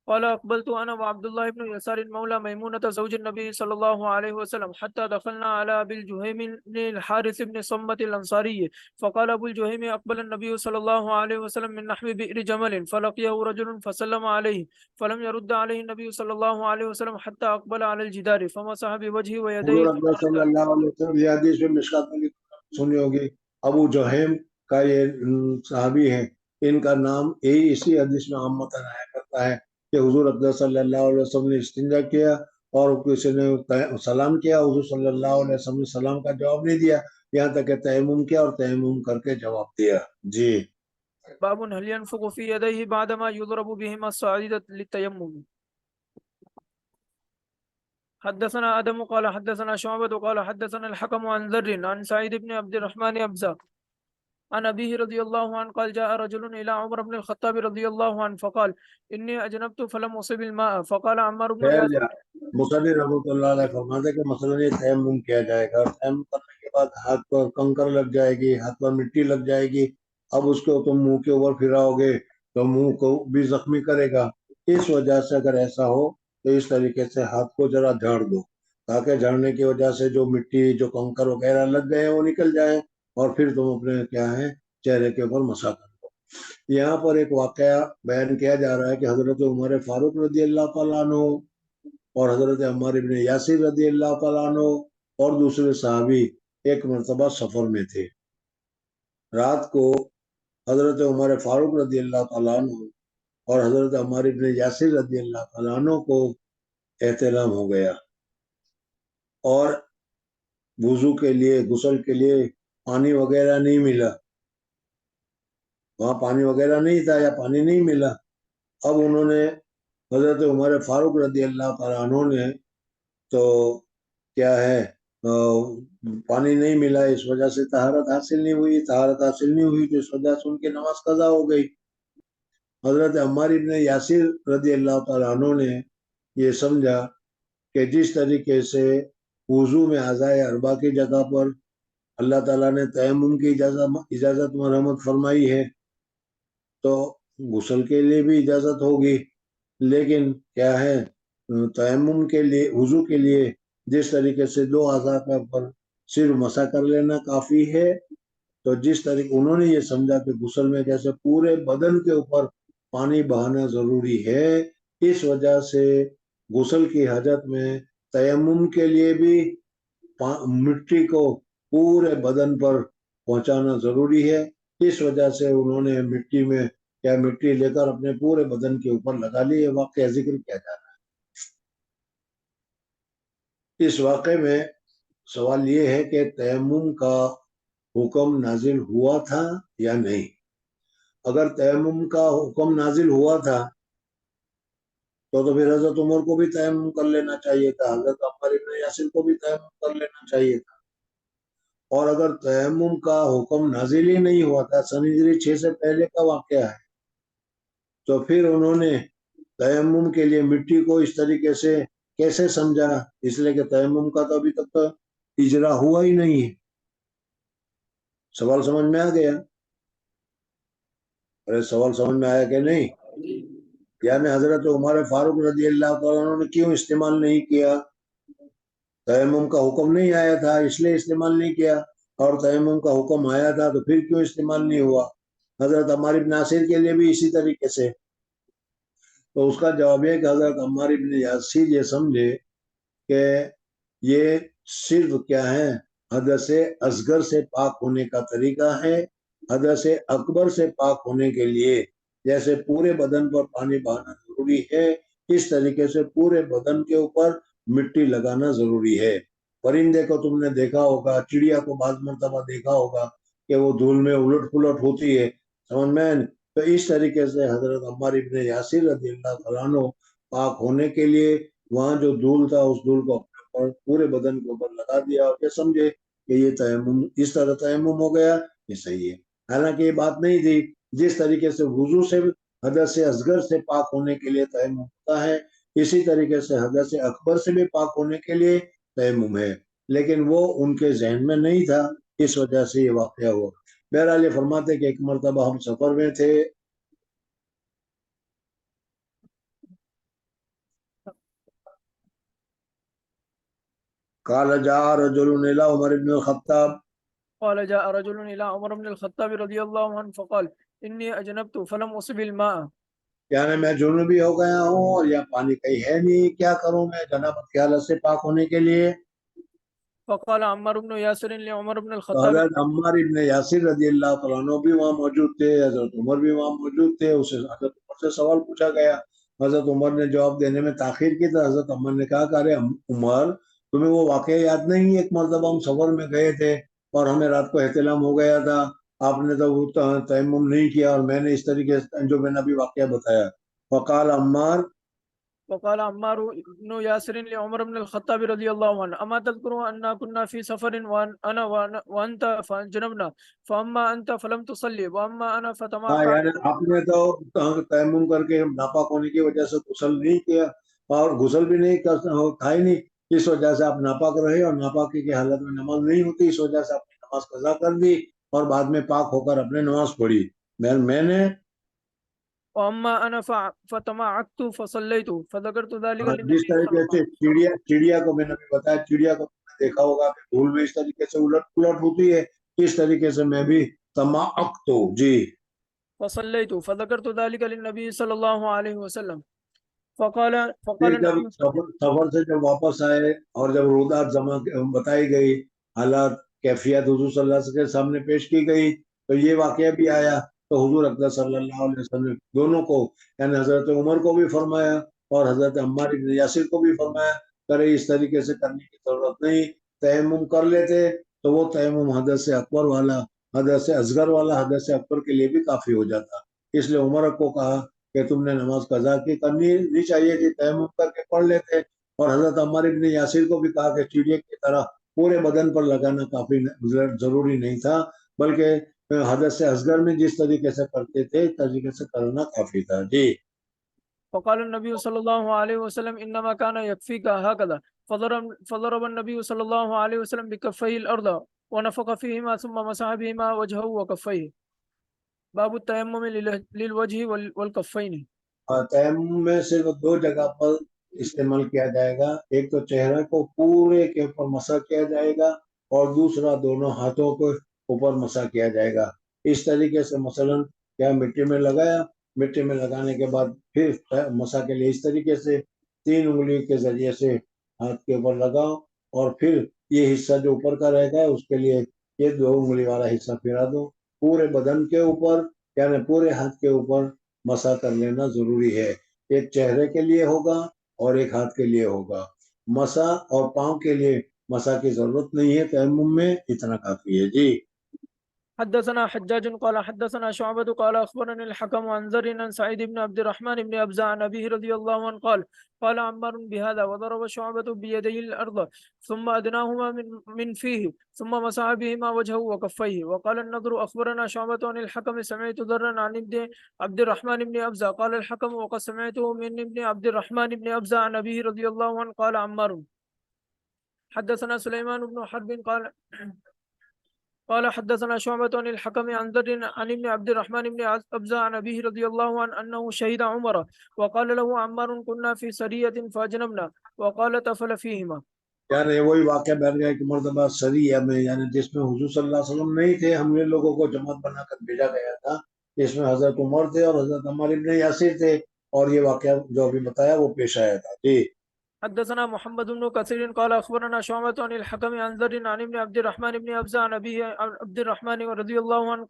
قال أقبلت أنا وعبد الله بن يسار مولى ميمونة زوج النبي صلى الله عليه وسلم حتى دخلنا على أبي الجهيم بن الحارث بن صمة الأنصاري فقال أبو الجهيم أقبل النبي صلى الله عليه وسلم من نحو بئر جمل فلقيه رجل فسلم عليه فلم يرد عليه النبي صلى الله عليه وسلم حتى أقبل على الجدار فمسح بوجهه ويديه حضور ثم اکبر صلی رد اللہ علیہ وسلم، یہ حدیث میں مشکات میں سنی ہوگی، ابو جہیم کا یہ صحابی ہے، ان کا نام یہی اسی حدیث میں عامتاً آیا کرتا ہے کہ حضور اکبر صلی اللہ علیہ وسلم نے استنجا کیا اور کسی نے سلام کیا، حضور صلی اللہ علیہ وسلم نے سلام کا جواب نہیں دیا، یہاں تک کہ تیمم کیا اور تیمم کر کے جواب دیا۔ جی باب هل ينفق في يديه بعدما يضرب بهما الصعيد للتيمم۔ حدثنا آدم قال حدثنا شعبة قال حدثنا الحكم عن ذر عن سعيد بن عبد الرحمن أبزة عن أبيه رضي الله عنه قال جاء رجل إلى عمر بن الخطاب رضي الله عنه فقال إني أجنبت فلم أصب الماء فقال عمار بن خیر ياسر جا مصنف رحمۃ اللہ علیہ فرماتے کہ مثلا یہ تیمم کیا جائے گا، اور تیمم کرنے کے بعد ہاتھ پر کنکر لگ جائے گی، ہاتھ پر مٹی لگ جائے گی، اب اس کو تم منہ کے اوپر پھراؤ گے تو منہ کو بھی زخمی کرے گا، اس وجہ سے اگر ایسا ہو تو اس طریقے سے ہاتھ کو ذرا جھاڑ دو، تاکہ جھاڑنے کی وجہ سے جو مٹی جو کنکر وغیرہ لگ گئے ہیں وہ نکل جائیں، اور پھر تم اپنے کیا ہے چہرے کے اوپر مسح کر دو۔ یہاں پر ایک واقعہ بیان کیا جا رہا ہے کہ حضرت عمر فاروق رضی اللہ تعالیٰ عنہ اور حضرت عمار ابن یاسر رضی اللہ تعالیٰ عنہ اور دوسرے صحابی ایک مرتبہ سفر میں تھے، رات کو حضرت عمر فاروق رضی اللہ تعالیٰ عنہ اور حضرت عمار ابن یاسر رضی اللہ تعالیٰ عنہ کو احتلام ہو گیا، اور وضو کے لیے غسل کے لیے پانی وغیرہ نہیں ملا، وہاں پانی وغیرہ نہیں تھا یا پانی نہیں ملا، اب انہوں نے حضرت عمر فاروق رضی اللہ تعالیٰ عنہ نے تو کیا ہے پانی نہیں ملا، اس وجہ سے طہارت حاصل نہیں ہوئی، طہارت حاصل نہیں ہوئی تو اس وجہ سے ان کی نماز قضا ہو گئی۔ حضرت عمار ابن یاسر رضی اللہ تعالیٰ عنہ نے یہ سمجھا کہ جس طریقے سے وضو میں اعضائے اربع کی جگہ پر اللہ تعالیٰ نے تیمم کی اجازت مرحمت فرمائی ہے، تو غسل کے لیے بھی اجازت ہوگی، لیکن کیا ہے تیمم کے لیے وضو کے لیے جس طریقے سے دو اعضاء کے اوپر صرف مسح کر لینا کافی ہے، تو جس طریقے انہوں نے یہ سمجھا کہ غسل میں جیسے پورے بدن کے اوپر پانی بہانا ضروری ہے، اس وجہ سے غسل کی حاجت میں تیمم کے لیے بھی مٹی کو پورے بدن پر پہنچانا ضروری ہے۔ اس وجہ سے انہوں نے مٹی لے کر اپنے پورے بدن کے اوپر لگا لی۔ یہ واقعہ ذکر کیا جا رہا ہے۔ اس واقعے میں سوال یہ ہے کہ تیمم کا حکم نازل ہوا تھا یا نہیں۔ اگر تیمم کا حکم نازل ہوا تھا تو پھر حضرت عمر کو بھی تیمم کر لینا چاہیے تھا، حضرت عمار ابن یاسر کو بھی تیمم کر لینا چاہیے تھا۔ اور اگر تیمم کا حکم نازل ہی نہیں ہوا تھا، سن ہجری 6 سے پہلے کا واقعہ ہے، تو پھر انہوں نے تیمم کے لیے مٹی کو اس طریقے سے کیسے سمجھا؟ اس لیے کہ تیمم کا تو ابھی تک تو اجرا ہوا ہی نہیں ہے۔ سوال سمجھ میں آ گیا؟ ارے سوال سمجھ میں آیا کہ نہیں؟ یعنی حضرت عمر فاروق رضی اللہ تعالیٰ عنہ نے کیوں استعمال نہیں کیا؟ تیمم کا حکم نہیں آیا تھا اس لیے استعمال نہیں کیا، اور تیمم کا حکم آیا تھا تو پھر کیوں استعمال نہیں ہوا؟ حضرت عمار ابن یاسر کے لیے بھی اسی طریقے سے۔ تو اس کا جواب ہے کہ حضرت عمار ابن یاسر یہ سمجھے کہ یہ صرف کیا ہے، حدث اصغر سے پاک ہونے کا طریقہ ہے۔ حدث اکبر سے پاک ہونے کے لیے جیسے پورے بدن پر پانی بہانا ضروری ہے، اس طریقے سے پورے بدن کے اوپر مٹی لگانا ضروری ہے۔ پرندے کو تم نے دیکھا ہوگا، چڑیا کو بعض مرتبہ دیکھا ہوگا کہ وہ دھول میں الٹ پلٹ ہوتی ہے، سمجھ میں؟ تو اس طریقے سے حضرت عمار ابن یاسر رضی اللہ عنہ پاک ہونے کے لیے وہاں جو دھول تھا اس دھول کو پورے بدن کے اوپر لگا دیا، اور یہ سمجھے کہ یہ تیمم اس طرح تیمم ہو گیا، یہ صحیح ہے۔ حالانکہ یہ بات نہیں تھی، جس طریقے سے وضو سے حدث اصغر سے پاک ہونے کے لیے تیمم ہوتا ہے، اسی طریقے سے حدث اکبر سے بھی پاک ہونے کے لیے تیمم ہے، لیکن وہ ان کے ذہن میں نہیں تھا، اس وجہ سے یہ واقعہ ہوا۔ بہرحال یہ فرماتے کہ ایک مرتبہ ہم سفر میں تھے، قال جاء رجل الى عمر بن الخطاب، قال جاء رجل إلى عمر بن الخطاب رضي الله عنه فقال إني أجنبت فلم أصب الماء. یعنی میں جنوبی ہو گیا ہوں اور یہاں پانی کہیں ہے نہیں، کیا کروں میں جنابت کی حالت سے پاک ہونے کے لیے؟ فقال عمار بن یاسر لعمر بن تو الخطاب. حضرت عمار ابن یاسر رضی اللہ تعالیٰ عنہ بھی وہاں موجود تھے، حضرت عمر بھی وہاں موجود تھے، اسے حضرت عمر سے سوال پوچھا گیا، حضرت عمر نے جواب دینے میں تاخیر کی، تو حضرت عمر نے کہا کہ ارے عمر، تمہیں وہ واقعہ یاد نہیں؟ ایک مرتبہ ہم سفر میں گئے تھے اور ہمیں رات کو احتلام ہو گیا تھا، آپ نے تو وہ تیمم نہیں کیا، اور میں نے اس طریقے سے جو میں نے ابھی واقعہ بتایا۔ فقال عمار، وقال عمار بن ياسر لعمر بن الخطاب رضي الله عنه أما تذكر أننا كنا في سفر وأنا وأنت فجنبنا فأما أنت فلم تصلي وأما أنا ہاں فتمعت. یعنی آپ نے تو تیمم کر کے ناپاک ہونے کی وجہ سے غسل نہیں کیا، اور غسل بھی نہیں تھا ہی نہیں، اس وجہ سے آپ ناپاک رہے، اور ناپاکی کی حالت میں نماز نہیں ہوتی، اس وجہ سے آپ نے نماز قضا کر دی اور بعد میں پاک ہو کر اپنے نماز پڑھی۔ میں نے وأما أنا فتمعت فصليت فذكرت ذلك جس للنبي صلى طریقے الله سے عليه وسلم. چڑیا کو میں نے بھی بتایا، چڑیا کو تم نے دیکھا ہوگا کہ دھول میں اس طریقے سے الٹ پلٹ ہوتی ہے، اس طریقے سے میں بھی تمعقت، جی فصليت فذكرت ذلك للنبي صلى الله عليه وسلم. فقال پھر جب النبي صلى الله سفر سے جب واپس آئے اور جب رودات بتائی گئی، حالات کیفیت حضور صلی اللہ علیہ وسلم کے سامنے پیش کی گئی، تو یہ واقعہ بھی آیا، تو حضور اقدس صلی اللہ علیہ وسلم نے دونوں کو، یعنی حضرت عمر کو بھی فرمایا اور حضرت عمار بن یاسر کو بھی فرمایا، کرے اس طریقے سے کرنے کی ضرورت نہیں، تیمم کر لیتے تو وہ تیمم حدث اکبر والا، حدث اصغر والا حدث اکبر کے لیے بھی کافی ہو جاتا۔ اس لیے عمر کو کہا کہ تم نے نماز قضا کی کرنی نہیں چاہیے تھی، تیمم کر کے پڑھ لیتے، اور حضرت عمار ابن یاسر کو بھی کہا کہ چڑیا کی طرح پورے بدن پر لگانا کافی ضروری نہیں تھا، بلکہ حدث اصغر میں جس طریقے سے کرتے تھے اس طریقے سے کرنا کافی تھا، جی۔ فقال النبي صلى الله عليه وسلم إنما كان يكفيك هكذا. فضرب النبي صلى الله عليه وسلم بكفيه الأرض ونفخ فيهما ثم مسح بهما وجهه وكفيه. باب التيمم للوجه والكفين. تیمم میں صرف دو جگہ پر استعمال کیا جائے گا، ایک تو چہرے کو پورے کے اوپر مسح کیا جائے گا اور دوسرا دونوں ہاتھوں کو اوپر مسح کیا جائے گا۔ اس طریقے سے مثلا کیا مٹی میں لگایا، مٹی میں لگانے کے بعد پھر مسح کے لیے اس طریقے سے 3 انگلی کے ذریعے سے ہاتھ کے اوپر لگاؤ اور پھر یہ حصہ جو اوپر کا رہے گا اس کے لیے یہ 2 انگلی والا حصہ پھرا دو۔ پورے بدن کے اوپر یعنی پورے ہاتھ کے اوپر مسح کر لینا ضروری ہے۔ ایک چہرے کے لیے ہوگا اور ایک ہاتھ کے لیے ہوگا۔ مسح اور پاؤں کے لیے مسح کی ضرورت نہیں ہے، تیمم میں اتنا کافی ہے۔ جی حدثنا حجاج قال حدثنا شعبة قال أخبرني الحكم عن زر عن سعيد بن عبد الرحمن بن أبزة عن أبيه رضي الله عنه قال عمار بهذا وضرب شعبة بيديه الأرض ثم أدناهما من فيه ثم مسح بهما وجهه وكفيه. وقال النضر أخبرنا شعبة عن الحكم سمعت ذرا عن ابن عبد الرحمن بن أبزة قال الحكم وقد سمعته من ابن عبد الرحمن بن أبزة عن أبيه رضي الله عنه قال عمار. حدثنا سليمان بن حرب قال حدثنا شعبة عن الحكم عن ذر عن ابن عبد الرحمن بن أبزة عن أبيه رضي الله عنه أنه شهد عمر وقال له عمار كنا في سرية فأجنبنا وقال تفل فيهما. یعنی وہی واقعہ بیٹھ گیا کہ مرتبہ سریہ میں یعنی جس میں حضور صلی اللہ علیہ وسلم نہیں تھے، ہم نے لوگوں کو جماعت بنا کر بھیجا گیا تھا، جس میں حضرت عمر تھے اور حضرت عمار ابن یاسر تھے، اور یہ واقعہ جو ابھی بتایا وہ پیش آیا تھا۔ جی حدثنا محمد بن كثير قال أخبرنا شعبة عن الحكم عن ذر عن ابن عبد الرحمن بن أبزة عن أبيه عبد الرحمن رضي الله عنه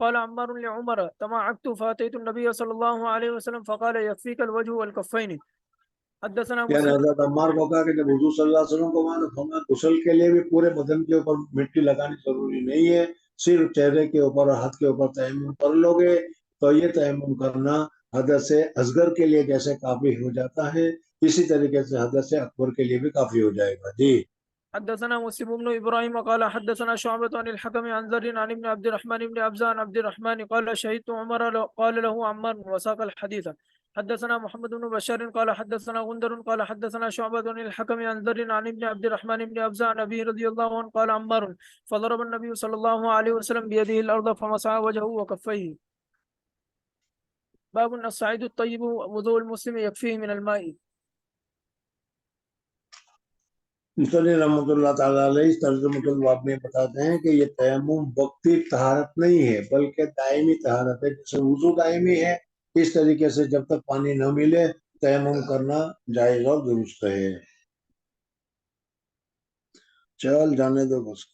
قال عمار لعمر تمعكت فأتيت النبي صلى الله عليه وسلم فقال يكفيك الوجه والكفين. حدثنا یعنی مسلم حضرت عمار کو کہا کہ جب حضور صلی اللہ علیہ وسلم کو وہاں فرمایا غسل کے لیے بھی پورے بدن کے اوپر مٹی لگانی ضروری نہیں ہے، صرف چہرے کے اوپر اور ہاتھ کے اوپر تیمم کر لو گے تو یہ تیمم کرنا حدث اصغر کے لیے جیسے کافی ہو جاتا ہے، اسی طریقے سے حدث اکبر کے لیے بھی کافی ہو جائے گا۔ جی حدثنا مسلم بن إبراهيم قال حدثنا شعبة عن الحكم عن ذر عن ابن عبد الرحمن بن أبزة عن عبد الرحمن قال شهدت عمر قال له عمار وساق الحديث. حدثنا محمد بن بشار قال حدثنا غندر قال حدثنا شعبة عن الحكم عن ذر عن ابن عبد الرحمن بن أبزة عن أبيه رضي الله عنه قال عمار فضرب النبي صلى الله عليه وسلم بيده الأرض فمسح وجهه وكفيه. باب الصعيد الطيب وضوء المسلم يكفيه من الماء. مصنف رحمۃ اللہ تعالیٰ علیہ اس ترجمۃ الباب میں بتاتے ہیں کہ یہ تیمم وقتی طہارت نہیں ہے بلکہ دائمی طہارت ہے، جیسے وضو دائمی ہے اس طریقے سے جب تک پانی نہ ملے تیمم کرنا جائز اور درست ہے۔ چل جانے دو بس۔